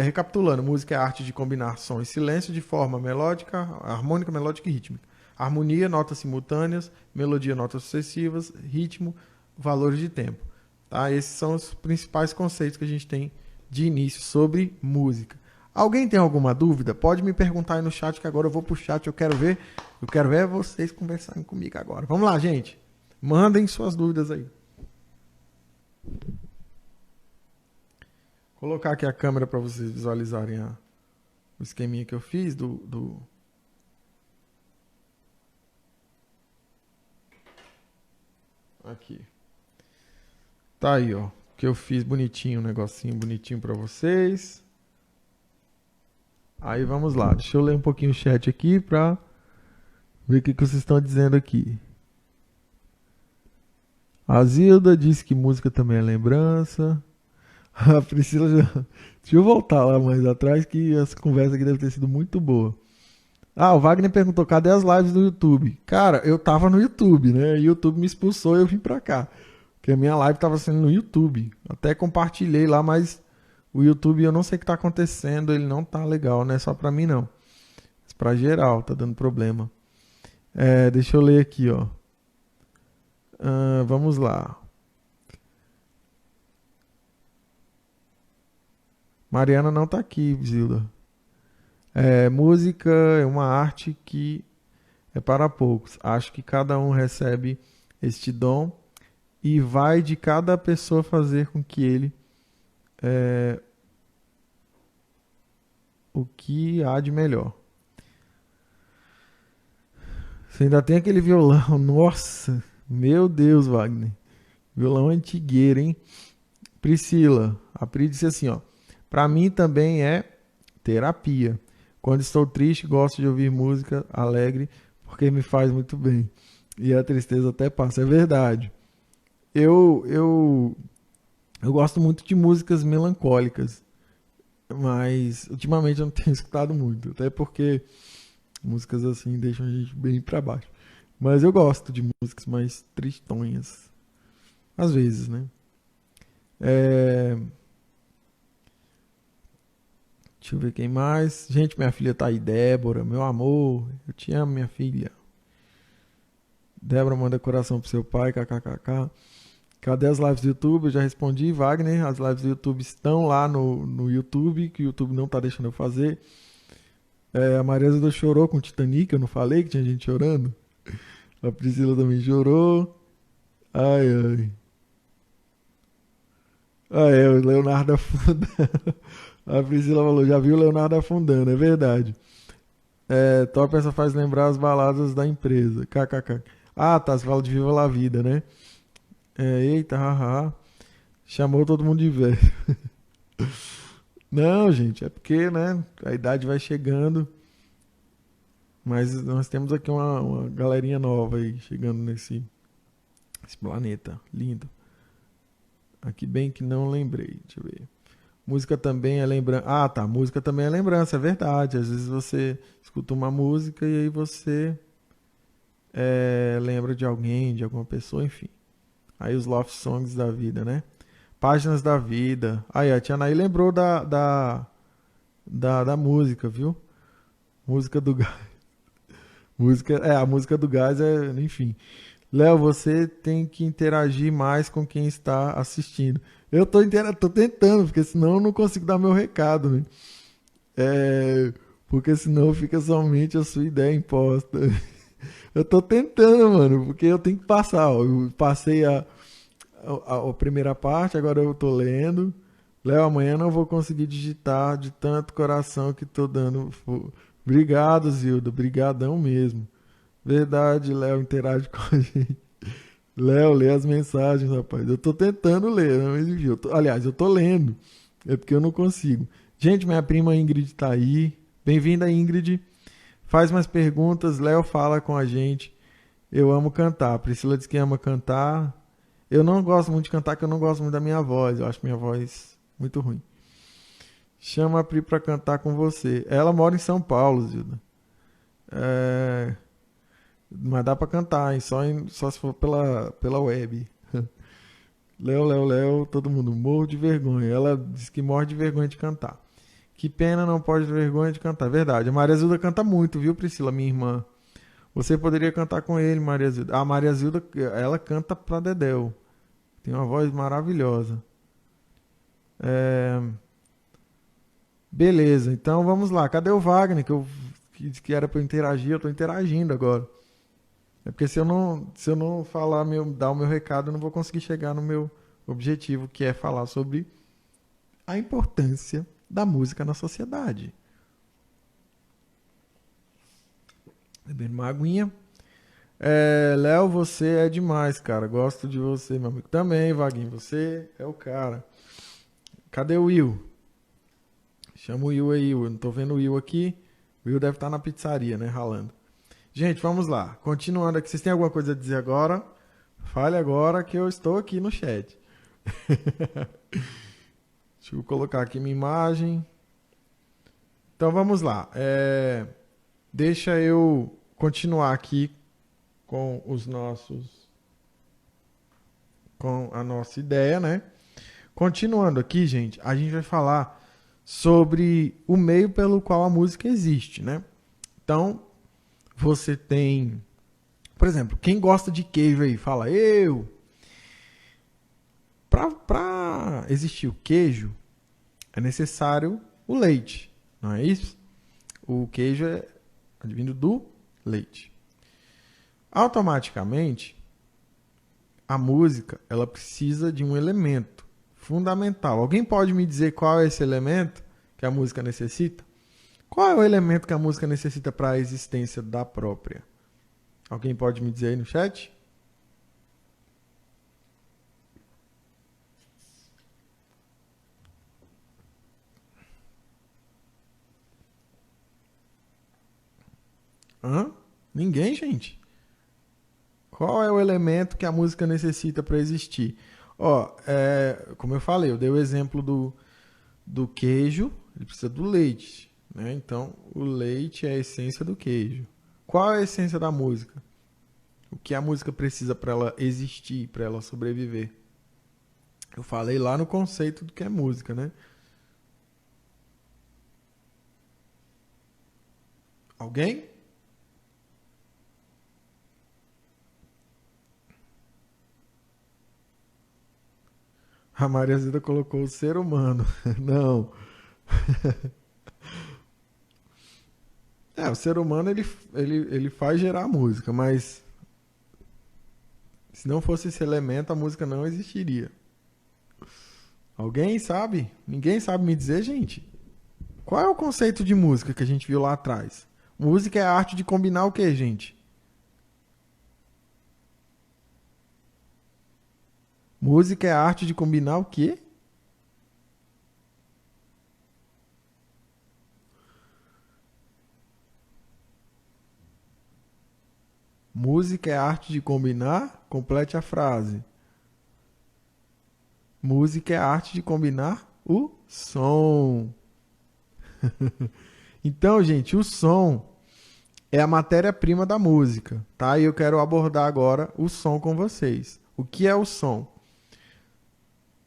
Recapitulando, música é a arte de combinar som e silêncio de forma melódica, harmônica, melódica e rítmica. Harmonia, notas simultâneas, melodia, notas sucessivas, ritmo, valores de tempo. Tá? Esses são os principais conceitos que a gente tem de início sobre música. Alguém tem alguma dúvida? Pode me perguntar aí no chat, que agora eu vou pro chat, eu quero ver vocês conversarem comigo agora. Vamos lá, gente. Mandem suas dúvidas aí. Vou colocar aqui a câmera para vocês visualizarem o esqueminha que eu fiz Aqui. Tá aí, ó. Que eu fiz bonitinho, um negocinho bonitinho pra vocês. Aí vamos lá. Deixa eu ler um pouquinho o chat aqui pra ver o que vocês estão dizendo aqui. A Zilda disse que música também é lembrança. A Priscila já... Deixa eu voltar lá mais atrás, que essa conversa aqui deve ter sido muito boa. O Wagner perguntou, cadê as lives do YouTube? Cara, eu tava no YouTube, né? O YouTube me expulsou e eu vim pra cá. Porque a minha live estava sendo no YouTube. Até compartilhei lá, mas o YouTube eu não sei o que está acontecendo. Ele não tá legal, não é só para mim não. Mas para geral, tá dando problema. Deixa eu ler aqui, ó. Vamos lá. Mariana não tá aqui, Zilda. Música é uma arte que é para poucos. Acho que cada um recebe este dom e vai de cada pessoa fazer com que ele o que há de melhor. Você ainda tem aquele violão, nossa, meu Deus, Wagner. Violão antigueiro, hein? Priscila, a Pri disse assim, ó. Pra mim também é terapia. Quando estou triste, gosto de ouvir música alegre porque me faz muito bem. E a tristeza até passa, é verdade. Eu gosto muito de músicas melancólicas, mas ultimamente eu não tenho escutado muito, até porque músicas assim deixam a gente bem pra baixo. Mas eu gosto de músicas mais tristonhas, às vezes, né? É, Deixa eu ver quem mais. Gente, minha filha tá aí, Débora, meu amor, eu te amo, minha filha. Débora manda coração pro seu pai, kkkk. Cadê as lives do YouTube? Eu já respondi, Wagner. As lives do YouTube estão lá no YouTube, que o YouTube não tá deixando eu fazer. A Maria Zuda chorou com o Titanic, eu não falei que tinha gente chorando? A Priscila também chorou. Ai, ai. O Leonardo afundando. A Priscila falou, já viu o Leonardo afundando, é verdade. Top essa faz lembrar as baladas da empresa. KKK. Ah, tá, você fala de Viva La Vida, né? Eita, haha. Chamou todo mundo de velho. Não, gente, é porque, né, a idade vai chegando. Mas nós temos aqui uma galerinha nova aí, chegando esse planeta lindo. Aqui bem que não lembrei, deixa eu ver. Música também é lembrança. Ah, tá, música também é lembrança, é verdade. Às vezes você escuta uma música e aí você lembra de alguém, de alguma pessoa, enfim. Aí os love songs da vida, né? Páginas da vida. Aí a Tia Anaí lembrou da música, viu? Música do gás. A música do gás enfim. Léo, você tem que interagir mais com quem está assistindo. Eu tô tentando, porque senão eu não consigo dar meu recado, né? Porque senão fica somente a sua ideia imposta. Eu tô tentando, mano, porque eu tenho que passar. Ó. Eu passei a primeira parte, agora eu tô lendo. Léo, amanhã não vou conseguir digitar de tanto coração que tô dando. Obrigado, Zilda. Brigadão mesmo. Verdade, Léo, interage com a gente. Léo, lê as mensagens, rapaz. Eu tô tentando ler, não existiu. Aliás, eu tô lendo. É porque eu não consigo. Gente, minha prima Ingrid tá aí. Bem-vinda, Ingrid. Faz mais perguntas. Léo fala com a gente. Eu amo cantar. A Priscila diz que ama cantar. Eu não gosto muito de cantar, porque eu não gosto muito da minha voz. Eu acho minha voz muito ruim. Chama a Pri pra cantar com você. Ela mora em São Paulo, Zilda. Mas dá pra cantar, hein? Só se for pela web. Léo, todo mundo morro de vergonha. Ela diz que morre de vergonha de cantar. Que pena, não pode ter vergonha de cantar. Verdade. A Maria Zilda canta muito, viu, Priscila, minha irmã? Você poderia cantar com ele, Maria Zilda. A Maria Zilda, ela canta pra Dedéu. Tem uma voz maravilhosa. Beleza, então vamos lá. Cadê o Wagner? Que disse que era pra eu interagir, eu tô interagindo agora. É porque se eu não falar, dar o meu recado, eu não vou conseguir chegar no meu objetivo, que é falar sobre a importância da música na sociedade. Bebendo uma aguinha. Léo, você é demais, cara. Gosto de você, meu amigo. Também, Vaguinho, você é o cara. Cadê o Will? Chama o Will aí, Will. Não tô vendo o Will aqui. O Will deve estar na pizzaria, né? Ralando. Gente, vamos lá. Continuando aqui. Vocês têm alguma coisa a dizer agora? Fale agora que eu estou aqui no chat. Deixa eu colocar aqui minha imagem. Então vamos lá. Deixa eu continuar aqui com com a nossa ideia, né? Continuando aqui, gente, a gente vai falar sobre o meio pelo qual a música existe, né? Então, você tem, por exemplo, quem gosta de queijo aí, fala eu. Pra existir o queijo, é necessário o leite, não é isso? O queijo é advindo do leite. Automaticamente, a música ela precisa de um elemento fundamental. Alguém pode me dizer qual é esse elemento que a música necessita? Qual é o elemento que a música necessita para a existência da própria? Alguém pode me dizer aí no chat? Hã? Ninguém, gente. Qual é o elemento que a música necessita para existir? Ó, como eu falei, eu dei o exemplo do queijo, ele precisa do leite, né? Então, o leite é a essência do queijo. Qual é a essência da música? O que a música precisa para ela existir, para ela sobreviver? Eu falei lá no conceito do que é música, né? Alguém? A Maria Zida colocou o ser humano. Não. O ser humano ele faz gerar música, mas se não fosse esse elemento, a música não existiria. Alguém sabe? Ninguém sabe me dizer, gente? Qual é o conceito de música que a gente viu lá atrás? Música é a arte de combinar o que, gente? Música é a arte de combinar o quê? Música é a arte de combinar? Complete a frase. Música é a arte de combinar o som. Então, gente, o som é a matéria-prima da música, tá? E eu quero abordar agora o som com vocês. O que é o som?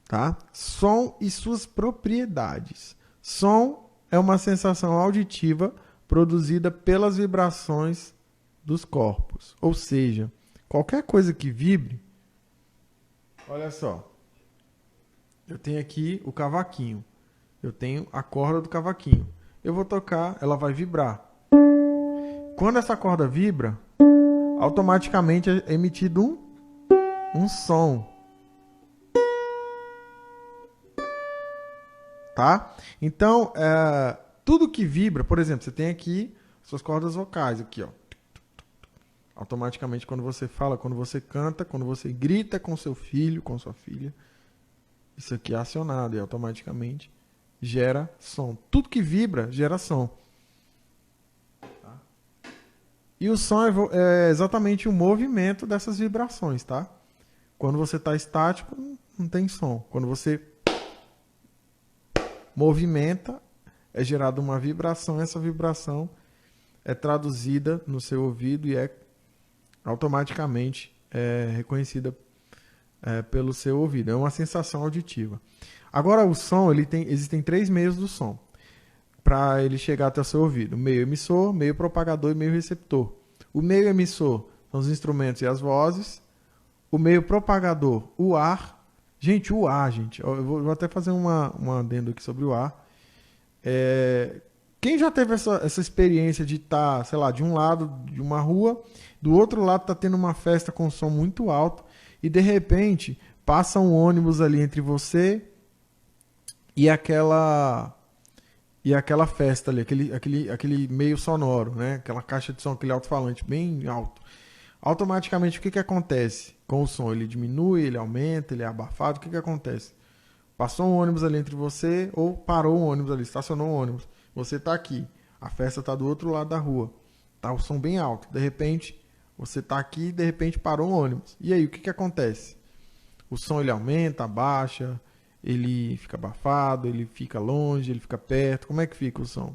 Tá? Som e suas propriedades. Som é uma sensação auditiva produzida pelas vibrações dos corpos. Ou seja, qualquer coisa que vibre. Olha só. Eu tenho aqui o cavaquinho. Eu tenho a corda do cavaquinho. Eu vou tocar, ela vai vibrar. Quando essa corda vibra, automaticamente é emitido um som. Tá? Então, tudo que vibra, por exemplo, você tem aqui suas cordas vocais, aqui, ó. Automaticamente, quando você fala, quando você canta, quando você grita com seu filho, com sua filha, isso aqui é acionado e automaticamente gera som. Tudo que vibra gera som. Tá? E o som é exatamente o movimento dessas vibrações, tá? Quando você está estático, não tem som. Quando você movimenta, é gerada uma vibração. Essa vibração é traduzida no seu ouvido e é automaticamente reconhecida pelo seu ouvido. É uma sensação auditiva. Agora, o som, existem 3 meios do som para ele chegar até o seu ouvido: meio emissor, meio propagador e meio receptor. O meio emissor são os instrumentos e as vozes. O meio propagador, o ar. Gente, o ar, gente. Eu vou até fazer um adendo aqui sobre o ar. Quem já teve essa experiência de estar, sei lá, de um lado de uma rua, do outro lado está tendo uma festa com som muito alto e de repente passa um ônibus ali entre você e aquela festa ali, aquele meio sonoro, né? Aquela caixa de som, aquele alto-falante bem alto. Automaticamente, o que acontece com o som? Ele diminui, ele aumenta, ele é abafado. O que acontece? Passou um ônibus ali entre você ou parou um ônibus ali, estacionou um ônibus. Você está aqui, a festa está do outro lado da rua. Tá o som bem alto. De repente, você está aqui e de repente parou um ônibus. E aí, o que acontece? O som ele aumenta, abaixa, ele fica abafado, ele fica longe, ele fica perto. Como é que fica o som?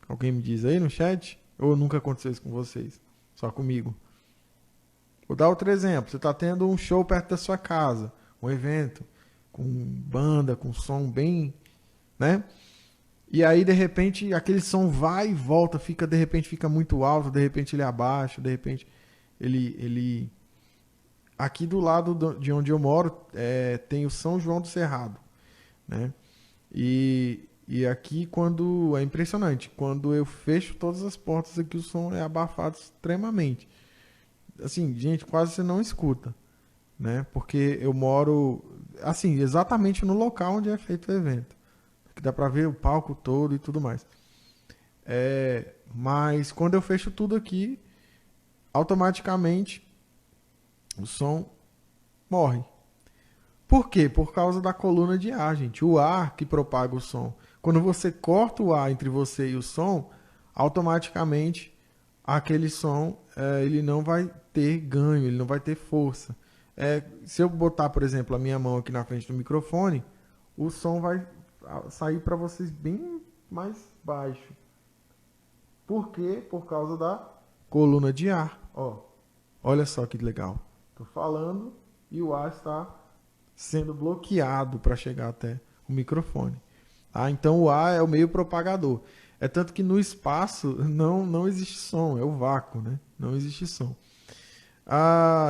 Alguém me diz aí no chat? Ou nunca aconteceu isso com vocês? Só comigo? Vou dar outro exemplo. Você está tendo um show perto da sua casa, um evento, com banda, com som bem, né? E aí, de repente, aquele som vai e volta, de repente fica muito alto, de repente ele abaixa, de repente ele... Aqui do lado de onde eu moro tem o São João do Cerrado, né? E aqui quando é impressionante, quando eu fecho todas as portas aqui o som é abafado extremamente. Assim, gente, quase você não escuta, né? Porque eu moro assim, exatamente no local onde é feito o evento. Que dá pra ver o palco todo e tudo mais. Mas quando eu fecho tudo aqui, automaticamente o som morre. Por quê? Por causa da coluna de ar, gente. O ar que propaga o som. Quando você corta o ar entre você e o som, automaticamente aquele som ele não vai ter ganho, ele não vai ter força. Se eu botar, por exemplo, a minha mão aqui na frente do microfone, o som vai sair para vocês bem mais baixo. Por quê? Por causa da coluna de ar. Ó, olha só que legal. Estou falando e o ar está sendo bloqueado para chegar até o microfone. Então o ar é o meio propagador. É tanto que no espaço não existe som, é o vácuo, né? Não existe som.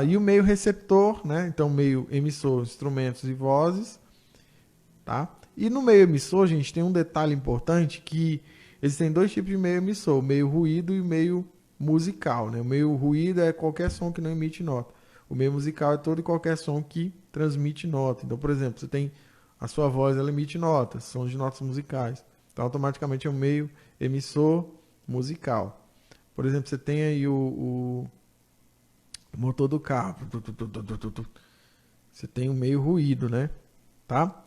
E o meio receptor, né? Então meio emissor, instrumentos e vozes, tá? E no meio emissor, gente, tem um detalhe importante que existem dois tipos de meio emissor, o meio ruído e o meio musical, né? O meio ruído é qualquer som que não emite nota. O meio musical é todo e qualquer som que transmite nota. Então, por exemplo, você tem a sua voz, ela emite notas, sons de notas musicais. Então, automaticamente é um meio emissor musical. Por exemplo, você tem aí o motor do carro. Você tem um meio ruído, né? Tá?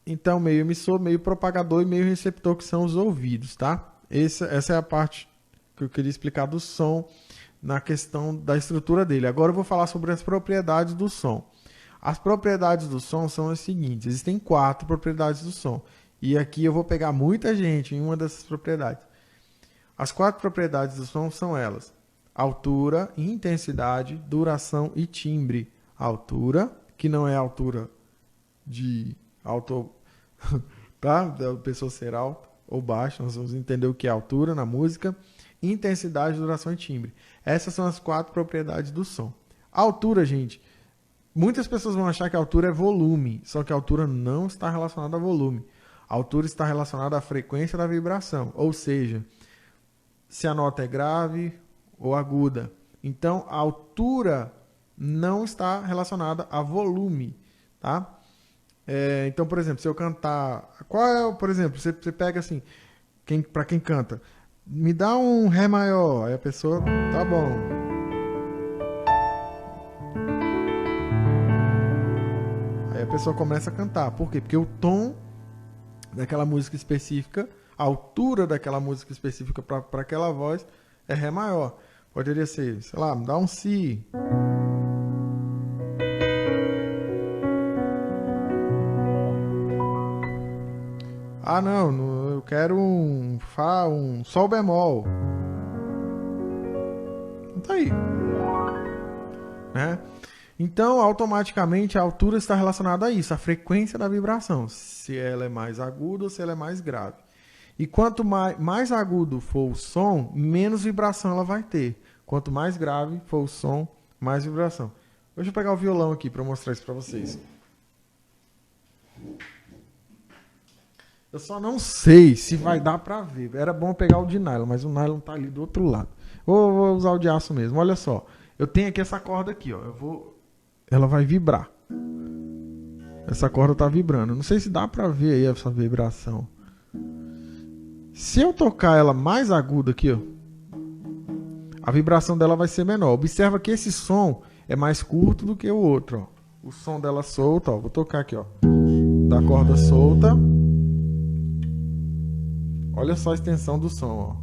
Então, meio emissor, meio propagador e meio receptor, que são os ouvidos, tá? Essa é a parte que eu queria explicar do som na questão da estrutura dele. Agora eu vou falar sobre as propriedades do som. As propriedades do som são as seguintes. Existem 4 propriedades do som. E aqui eu vou pegar muita gente em uma dessas propriedades. As 4 propriedades do som são elas: altura, intensidade, duração e timbre. Altura, que não é altura de alto, tá? Da pessoa ser alta ou baixa. Nós vamos entender o que é altura na música. Intensidade, duração e timbre. Essas são as 4 propriedades do som. A altura, gente, muitas pessoas vão achar que a altura é volume, só que a altura não está relacionada a volume. A altura está relacionada à frequência da vibração, ou seja, se a nota é grave ou aguda. Então, a altura não está relacionada a volume, tá? Então, por exemplo, se eu cantar... por exemplo, você pega assim, para quem canta... Me dá um Ré maior. Aí a pessoa, tá bom. Aí a pessoa começa a cantar. Por quê? Porque o tom daquela música específica, a altura daquela música específica para aquela voz é Ré maior. Poderia ser, sei lá, me dá um Si. Não, eu quero um Fá, um Sol bemol. Não tá aí. Né? Então, automaticamente, a altura está relacionada a isso, a frequência da vibração. Se ela é mais aguda ou se ela é mais grave. E quanto mais agudo for o som, menos vibração ela vai ter. Quanto mais grave for o som, mais vibração. Deixa eu pegar o violão aqui para mostrar isso para vocês. Eu só não sei se vai dar pra ver. Era bom pegar o de nylon, mas o nylon tá ali do outro lado. Vou usar o de aço mesmo. Olha só. Eu tenho aqui essa corda aqui, ó. Ela vai vibrar. Essa corda tá vibrando. Não sei se dá pra ver aí essa vibração. Se eu tocar ela mais aguda aqui, ó, a vibração dela vai ser menor. Observa que esse som é mais curto do que o outro, ó. O som dela solta, ó. Vou tocar aqui, ó. Da corda solta. Olha só a extensão do som, ó.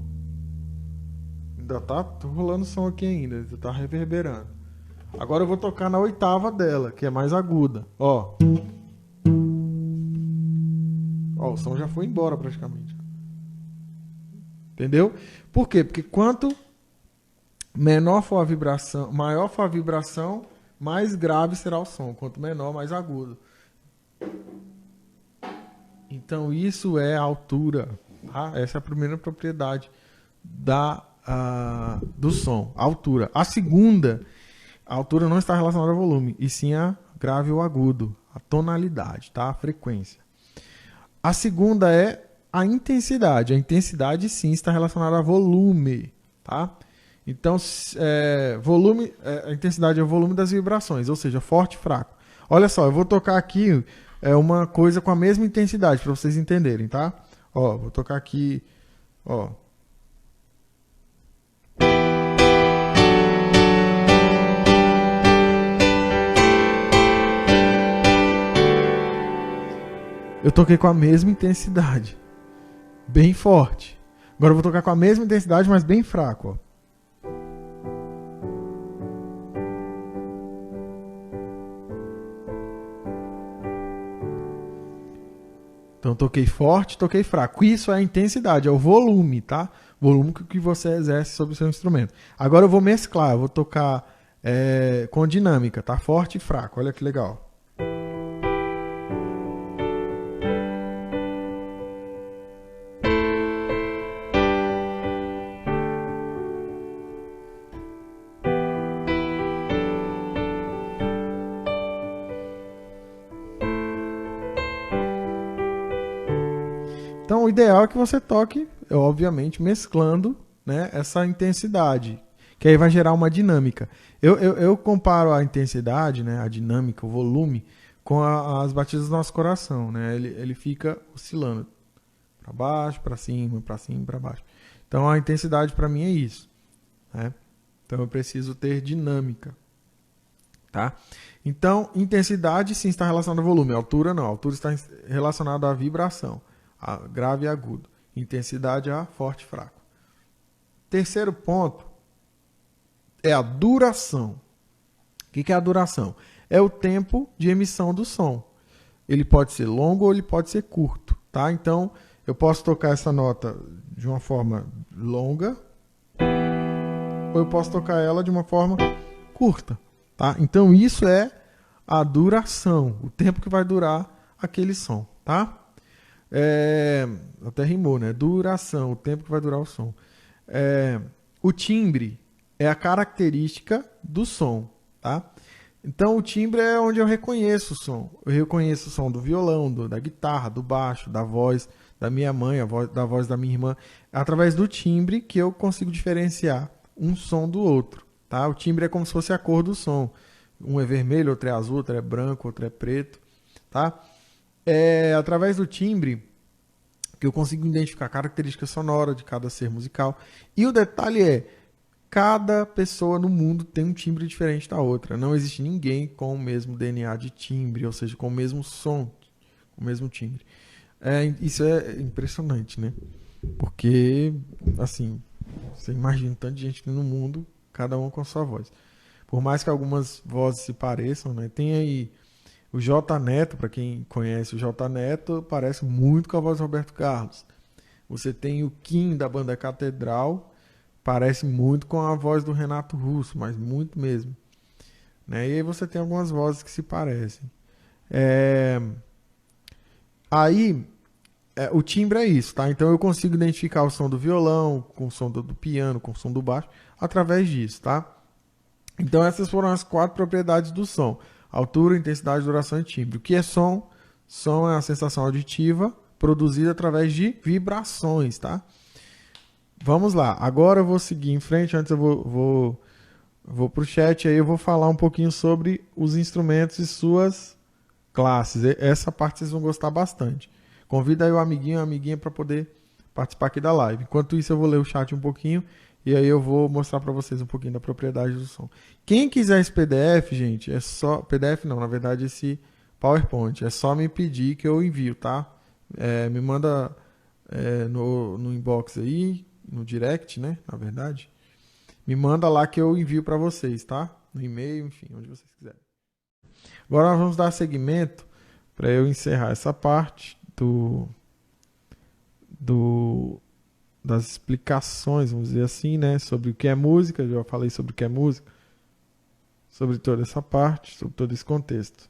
Ainda tá rolando som aqui ainda, ainda tá reverberando. Agora eu vou tocar na oitava dela, que é mais aguda, ó. Ó, o som já foi embora praticamente. Entendeu? Por quê? Porque quanto menor for a vibração, maior for a vibração, mais grave será o som. Quanto menor, mais agudo. Então isso é a altura. Tá? Essa é a primeira propriedade do som, a altura. A segunda, a altura não está relacionada ao volume, e sim à grave ou agudo, a tonalidade, tá? A frequência. A segunda é a intensidade. A intensidade, sim, está relacionada a volume, tá? Então, volume, a intensidade é o volume das vibrações, ou seja, forte e fraco. Olha só, eu vou tocar aqui uma coisa com a mesma intensidade, para vocês entenderem, tá? Ó, vou tocar aqui, ó. Eu toquei com a mesma intensidade, bem forte. Agora eu vou tocar com a mesma intensidade, mas bem fraco, ó. Então toquei forte, toquei fraco. Isso é a intensidade, é o volume, tá? Volume que você exerce sobre o seu instrumento. Agora eu vou mesclar, eu vou tocar com dinâmica, tá? Forte e fraco, olha que legal. Então, o ideal é que você toque, obviamente, mesclando, né, essa intensidade, que aí vai gerar uma dinâmica. Eu comparo a intensidade, né, a dinâmica, o volume, com as batidas do nosso coração. Né? Ele fica oscilando para baixo, para cima, para baixo. Então, a intensidade para mim é isso. Né? Então, eu preciso ter dinâmica. Tá? Então, intensidade sim está relacionada ao volume, altura não. A altura está relacionada à vibração. A grave e agudo. Intensidade a forte e fraco. Terceiro ponto é a duração. O que é a duração? É o tempo de emissão do som. Ele pode ser longo ou ele pode ser curto. Tá? Então, eu posso tocar essa nota de uma forma longa ou eu posso tocar ela de uma forma curta. Tá? Então, isso é a duração, o tempo que vai durar aquele som. Tá? Até rimou, né? Duração, o tempo que vai durar o som. O timbre é a característica do som, tá? Então o timbre é onde eu reconheço o som. Eu reconheço o som do violão, da guitarra, do baixo, da voz da minha mãe, da voz da minha irmã. É através do timbre que eu consigo diferenciar um som do outro, tá? O timbre é como se fosse a cor do som. Um é vermelho, outro é azul, outro é branco, outro é preto, tá? É através do timbre que eu consigo identificar a característica sonora de cada ser musical. E o detalhe é, cada pessoa no mundo tem um timbre diferente da outra. Não existe ninguém com o mesmo DNA de timbre, ou seja, com o mesmo som, com o mesmo timbre. Isso é impressionante, né? Porque, assim, você imagina tanta gente no mundo, cada um com a sua voz. Por mais que algumas vozes se pareçam, né? Tem aí o J Neto, para quem conhece o J Neto, parece muito com a voz do Roberto Carlos. Você tem o Kim da banda Catedral, parece muito com a voz do Renato Russo, mas muito mesmo. Né? E aí você tem algumas vozes que se parecem. O timbre é isso, tá? Então eu consigo identificar o som do violão, com o som do piano, com o som do baixo, através disso, tá? Então essas foram as 4 propriedades do som. Altura, intensidade, duração e timbre. O que é som? Som é a sensação auditiva produzida através de vibrações, tá? Vamos lá. Agora eu vou seguir em frente. Antes eu vou para o chat. Aí eu vou falar um pouquinho sobre os instrumentos e suas classes. Essa parte vocês vão gostar bastante. Convida aí o amiguinho, a amiguinha para poder participar aqui da live. Enquanto isso eu vou ler o chat um pouquinho. E aí eu vou mostrar para vocês um pouquinho da propriedade do som. Quem quiser esse PDF, gente, é só... PDF não, na verdade esse PowerPoint. É só me pedir que eu envio, tá? Me manda no inbox aí, no direct, né? Na verdade. Me manda lá que eu envio para vocês, tá? No e-mail, enfim, onde vocês quiserem. Agora nós vamos dar seguimento para eu encerrar essa parte das explicações, vamos dizer assim, né, sobre o que é música. Eu já falei sobre o que é música, sobre toda essa parte, sobre todo esse contexto,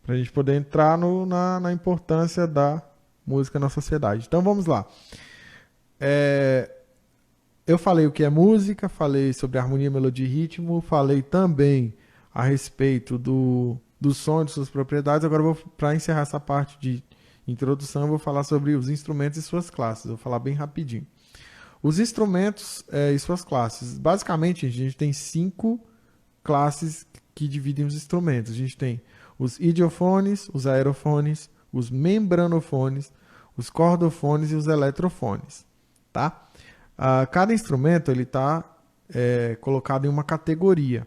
para a gente poder entrar na importância da música na sociedade. Então vamos lá. Eu falei o que é música, falei sobre harmonia, melodia e ritmo, falei também a respeito do som e de suas propriedades. Agora, para encerrar essa parte de introdução, eu vou falar sobre os instrumentos e suas classes. Eu vou falar bem rapidinho. Os instrumentos e suas classes. Basicamente, a gente tem 5 classes que dividem os instrumentos. A gente tem os idiofones, os aerofones, os membranofones, os cordofones e os eletrofones. Tá? Cada instrumento está colocado em uma categoria.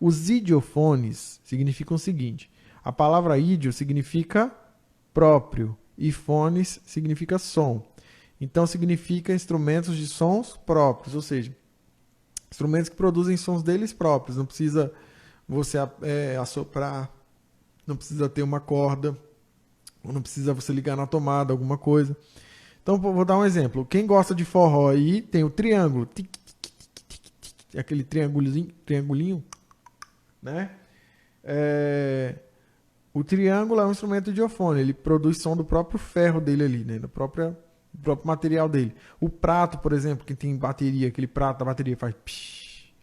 Os idiofones significam o seguinte: a palavra idio significa próprio e fones significa som. Então significa instrumentos de sons próprios, ou seja, instrumentos que produzem sons deles próprios. Não precisa você assoprar, não precisa ter uma corda, ou não precisa você ligar na tomada, alguma coisa. Então vou dar um exemplo. Quem gosta de forró aí tem o triângulo, aquele triangulinho, né? O triângulo é um instrumento idiofone, ele produz som do próprio ferro dele ali, né? Do próprio material dele. O prato, por exemplo, que tem bateria, aquele prato da bateria faz psh.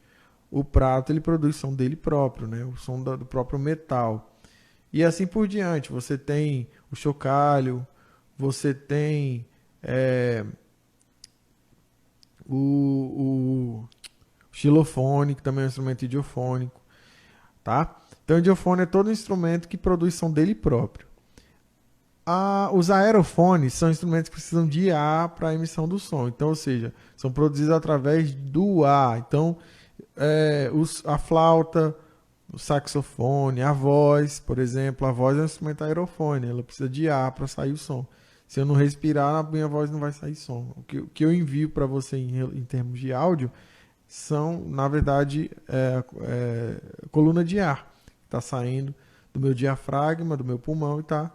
O prato ele produz som dele próprio, né? O som do próprio metal. E assim por diante. Você tem o chocalho, você tem o xilofone, que também é um instrumento idiofônico, tá? Então, o idiofone é todo instrumento que produz som dele próprio. Os aerofones são instrumentos que precisam de ar para a emissão do som. Então, ou seja, são produzidos através do ar. Então, a flauta, o saxofone, a voz, por exemplo. A voz é um instrumento aerofone. Ela precisa de ar para sair o som. Se eu não respirar, a minha voz não vai sair som. O que eu envio para você em termos de áudio são, na verdade, coluna de ar. Está saindo do meu diafragma, do meu pulmão e está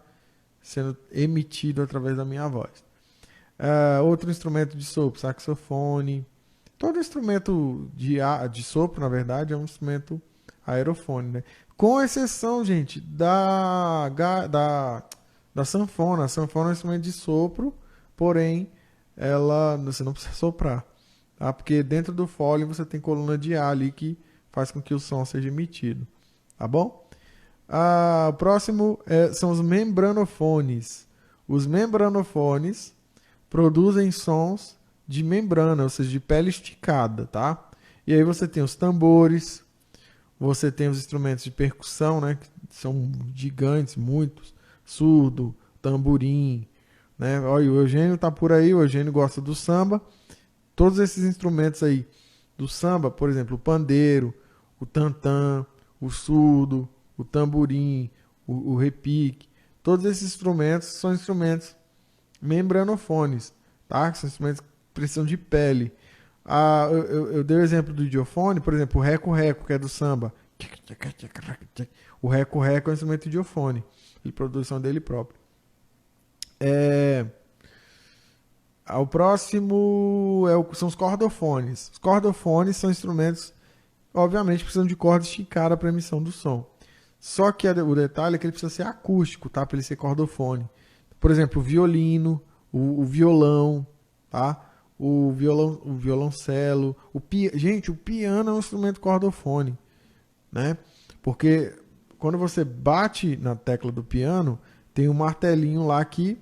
sendo emitido através da minha voz. Outro instrumento de sopro, saxofone. Todo instrumento de sopro, na verdade, é um instrumento aerofone, né? Com exceção, gente, da sanfona. A sanfona é um instrumento de sopro, porém, você não precisa soprar. Tá? Porque dentro do fole você tem coluna de ar ali que faz com que o som seja emitido. Tá bom? O próximo são os membranofones. Os membranofones produzem sons de membrana, ou seja, de pele esticada, tá? E aí você tem os tambores, você tem os instrumentos de percussão, né? Que são gigantes, muitos. Surdo, tamborim, né? Olha, o Eugênio tá por aí, o Eugênio gosta do samba. Todos esses instrumentos aí do samba, por exemplo, o pandeiro, o tantã, o surdo, o tamborim, o repique, todos esses instrumentos são instrumentos membranofones, tá? São instrumentos que precisam de pele. Eu dei o exemplo do idiofone, por exemplo, o reco-reco, que é do samba. O reco-reco é um instrumento idiofone, ele produz som dele próprio. O próximo são os cordofones. Os cordofones são instrumentos, obviamente, precisam de corda esticada para emissão do som. Só que o detalhe é que ele precisa ser acústico, tá? Para ele ser cordofone. Por exemplo, o violino, o violão, tá? O violoncelo. Gente, o piano é um instrumento cordofone, né? Porque quando você bate na tecla do piano, tem um martelinho lá que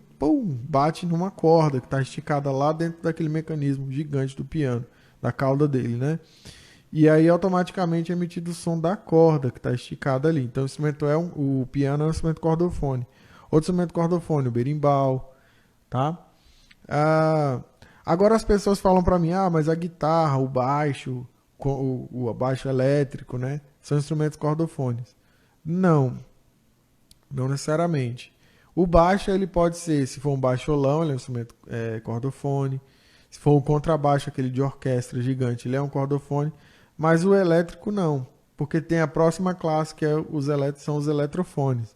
bate numa corda que está esticada lá dentro daquele mecanismo gigante do piano, da cauda dele, né? E aí automaticamente é emitido o som da corda que está esticada ali. Então o piano é um instrumento cordofone. Outro instrumento cordofone, o berimbau, tá? Agora as pessoas falam para mim, mas a guitarra, o baixo, o baixo elétrico, né? São instrumentos cordofones. Não necessariamente. O baixo ele pode ser, se for um baixolão, ele é um instrumento cordofone. Se for um contrabaixo, aquele de orquestra gigante, ele é um cordofone. Mas o elétrico não, porque tem a próxima classe que são os eletrofones.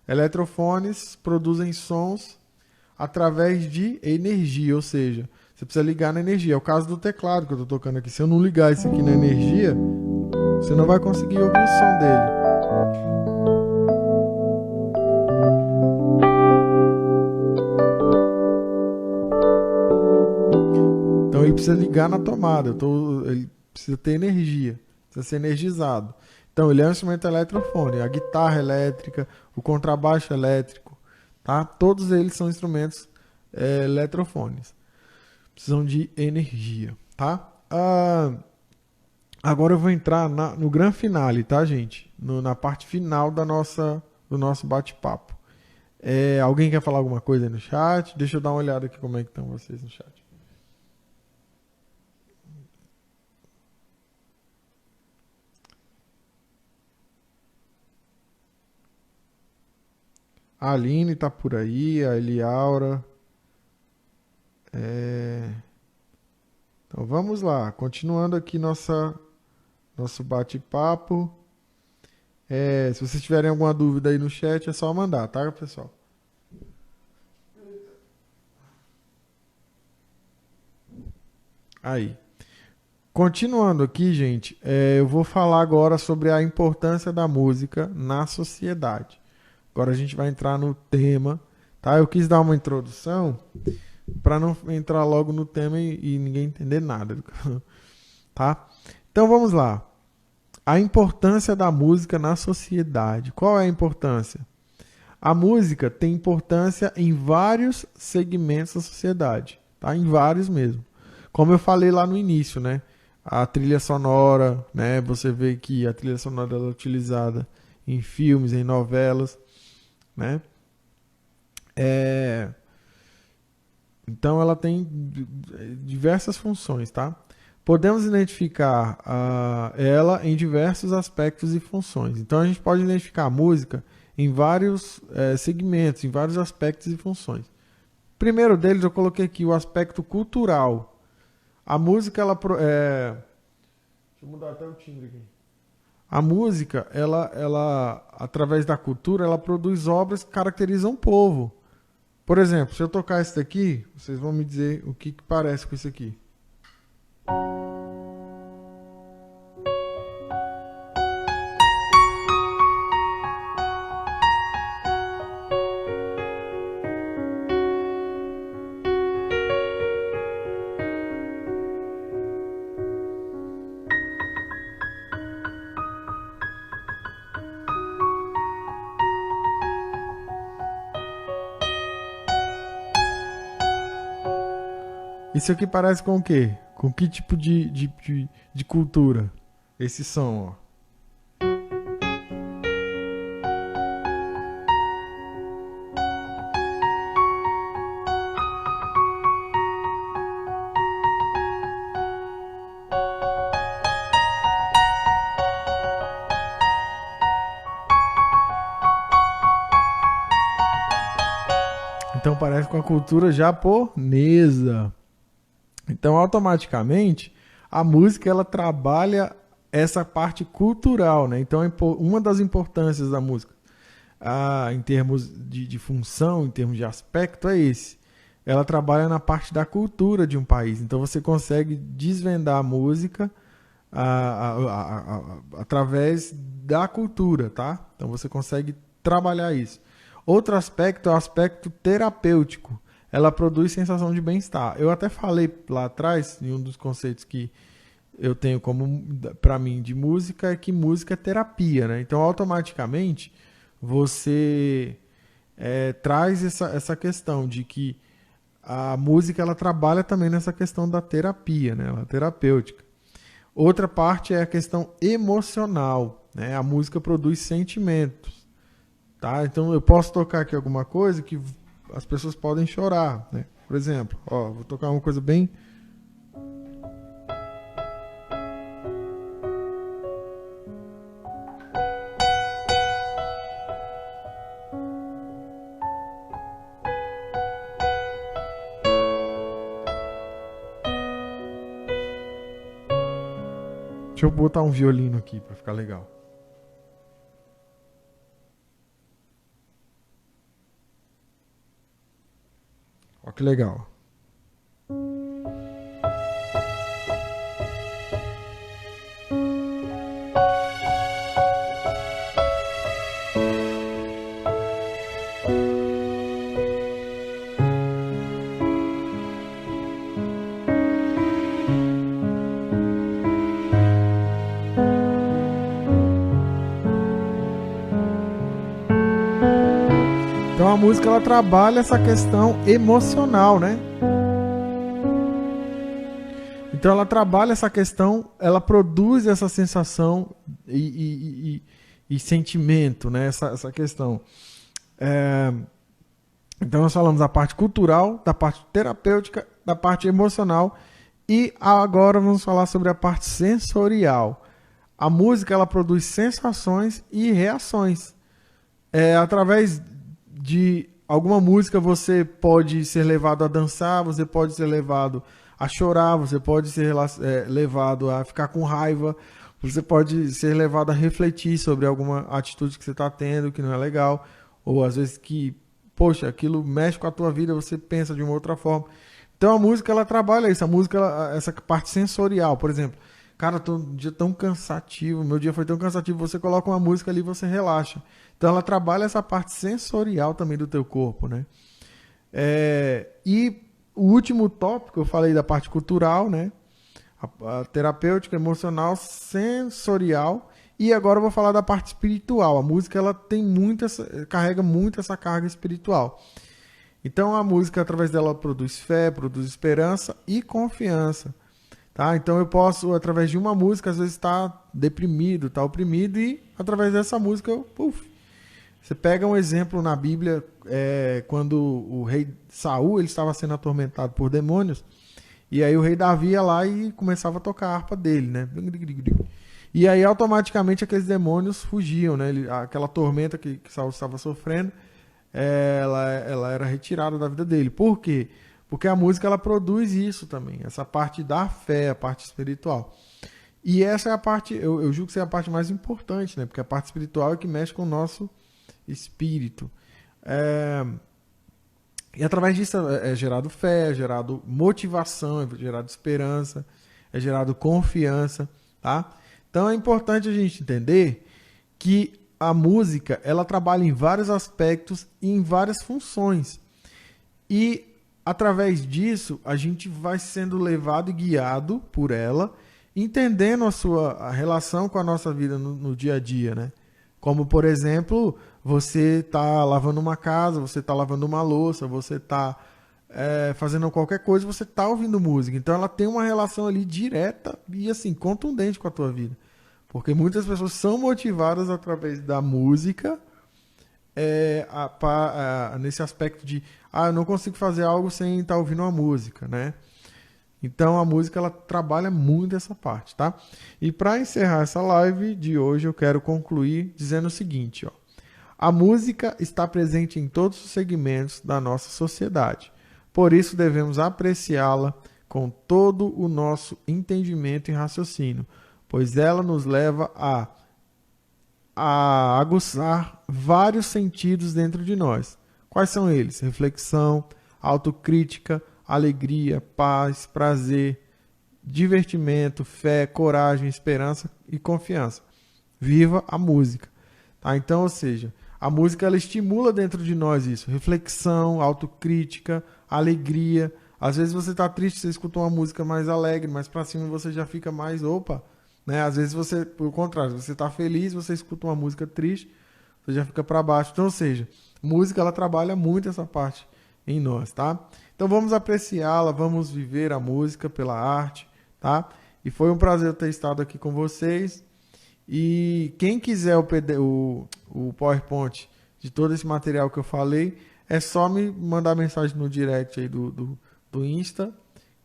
Eletrofones produzem sons através de energia, ou seja, você precisa ligar na energia. É o caso do teclado que eu estou tocando aqui. Se eu não ligar isso aqui na energia, você não vai conseguir ouvir o som dele. Então ele precisa ligar na tomada. Ele precisa ter energia, precisa ser energizado. Então, ele é um instrumento eletrofone. A guitarra elétrica, o contrabaixo elétrico, tá? Todos eles são instrumentos eletrofones. Precisam de energia, tá? Agora eu vou entrar no gran finale, tá, gente? Na parte final do nosso bate-papo. Alguém quer falar alguma coisa aí no chat? Deixa eu dar uma olhada aqui como é que estão vocês no chat. A Aline tá por aí, a Eliaura. Então vamos lá, continuando aqui nosso bate-papo. Se vocês tiverem alguma dúvida aí no chat, é só mandar, tá, pessoal? Aí. Continuando aqui, gente, eu vou falar agora sobre a importância da música na sociedade. Agora a gente vai entrar no tema, tá? Eu quis dar uma introdução para não entrar logo no tema e ninguém entender nada, tá? Então vamos lá. A importância da música na sociedade. Qual é a importância? A música tem importância em vários segmentos da sociedade, tá? Em vários mesmo. Como eu falei lá no início, né? A trilha sonora, né? Você vê que a trilha sonora é utilizada em filmes, em novelas, né? Então ela tem diversas funções, tá? Podemos identificar ela em diversos aspectos e funções. Então a gente pode identificar a música em vários segmentos, em vários aspectos e funções. Primeiro deles eu coloquei aqui o aspecto cultural. A música, deixa eu mudar até o timbre aqui. A música, ela, através da cultura, ela produz obras que caracterizam o povo. Por exemplo, se eu tocar isso daqui, vocês vão me dizer o que parece com isso aqui. Isso aqui parece com o quê? Com que tipo de cultura? Esse som, ó. Então parece com a cultura japonesa. Então, automaticamente, a música ela trabalha essa parte cultural, né? Então, uma das importâncias da música, em termos de função, em termos de aspecto, é esse. Ela trabalha na parte da cultura de um país. Então, você consegue desvendar a música através da cultura, tá? Então, você consegue trabalhar isso. Outro aspecto é o aspecto terapêutico. Ela produz sensação de bem-estar. Eu até falei lá atrás, em um dos conceitos que eu tenho como, para mim, de música, é que música é terapia, né? Então, automaticamente, você traz essa questão de que a música, ela trabalha também nessa questão da terapia, né? Ela é terapêutica. Outra parte é a questão emocional, né? A música produz sentimentos, tá? Então, eu posso tocar aqui alguma coisa que as pessoas podem chorar, né? Por exemplo, vou tocar uma coisa bem... Deixa eu botar um violino aqui para ficar legal. Ó, que legal. a música ela trabalha essa questão emocional, né? Então ela trabalha essa questão, ela produz essa sensação e sentimento, né? Essa questão. Então nós falamos da parte cultural, da parte terapêutica, da parte emocional e agora vamos falar sobre a parte sensorial. A música ela produz sensações e reações. Através de alguma música você pode ser levado a dançar, você pode ser levado a chorar, você pode ser levado a ficar com raiva, você pode ser levado a refletir sobre alguma atitude que você está tendo que não é legal, ou às vezes que, poxa, aquilo mexe com a tua vida, você pensa de uma outra forma. Então a música ela trabalha isso, a música, essa parte sensorial, por exemplo. Cara, tô um dia tão cansativo, meu dia foi tão cansativo, você coloca uma música ali e você relaxa. Então ela trabalha essa parte sensorial também do teu corpo, né? E o último tópico, eu falei da parte cultural, né? A terapêutica, emocional, sensorial. E agora eu vou falar da parte espiritual. A música ela tem carrega muito essa carga espiritual. Então a música, através dela, produz fé, produz esperança e confiança. Tá? Então eu posso, através de uma música, às vezes estar deprimido, estar oprimido, e através dessa música você pega um exemplo na Bíblia, quando o rei Saul ele estava sendo atormentado por demônios, e aí o rei Davi ia lá e começava a tocar a harpa dele, né? E aí automaticamente aqueles demônios fugiam, né? Aquela tormenta que Saul estava sofrendo, ela era retirada da vida dele. Por quê? Porque a música ela produz isso também, essa parte da fé, a parte espiritual. E essa é a parte, eu julgo que é a parte mais importante, né? Porque a parte espiritual é que mexe com o nosso espírito. E através disso é gerado fé, é gerado motivação, é gerado esperança, é gerado confiança, tá? Então é importante a gente entender que a música ela trabalha em vários aspectos e em várias funções. E através disso, a gente vai sendo levado e guiado por ela, entendendo a relação com a nossa vida no dia a dia, né? Como, por exemplo, você está lavando uma casa, você está lavando uma louça, você está fazendo qualquer coisa, você está ouvindo música. Então, ela tem uma relação ali direta e, assim, contundente com a tua vida. Porque muitas pessoas são motivadas através da música, nesse aspecto de eu não consigo fazer algo sem estar ouvindo uma música, né? Então a música ela trabalha muito essa parte, tá? E para encerrar essa live de hoje eu quero concluir dizendo o seguinte, ó. A música está presente em todos os segmentos da nossa sociedade. Por isso devemos apreciá-la com todo o nosso entendimento e raciocínio, pois ela nos leva a aguçar vários sentidos dentro de nós. Quais são eles? Reflexão, autocrítica, alegria, paz, prazer, divertimento, fé, coragem, esperança e confiança. Viva a música. Tá? Então, ou seja, a música ela estimula dentro de nós isso. Reflexão, autocrítica, alegria. Às vezes você está triste, você escuta uma música mais alegre, mais para cima você já fica mais, né? Às vezes você, pelo contrário, você está feliz, você escuta uma música triste, você já fica para baixo. Então, ou seja, música ela trabalha muito essa parte em nós, tá? Então vamos apreciá-la, vamos viver a música pela arte, tá? E foi um prazer ter estado aqui com vocês. E quem quiser o PowerPoint de todo esse material que eu falei, é só me mandar mensagem no direct aí do Insta,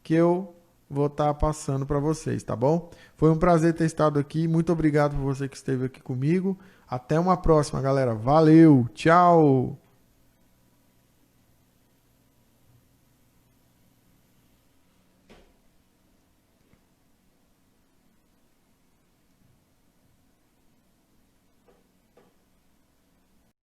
que eu vou estar passando para vocês, tá bom? Foi um prazer ter estado aqui. Muito obrigado por você que esteve aqui comigo. Até uma próxima, galera. Valeu, tchau!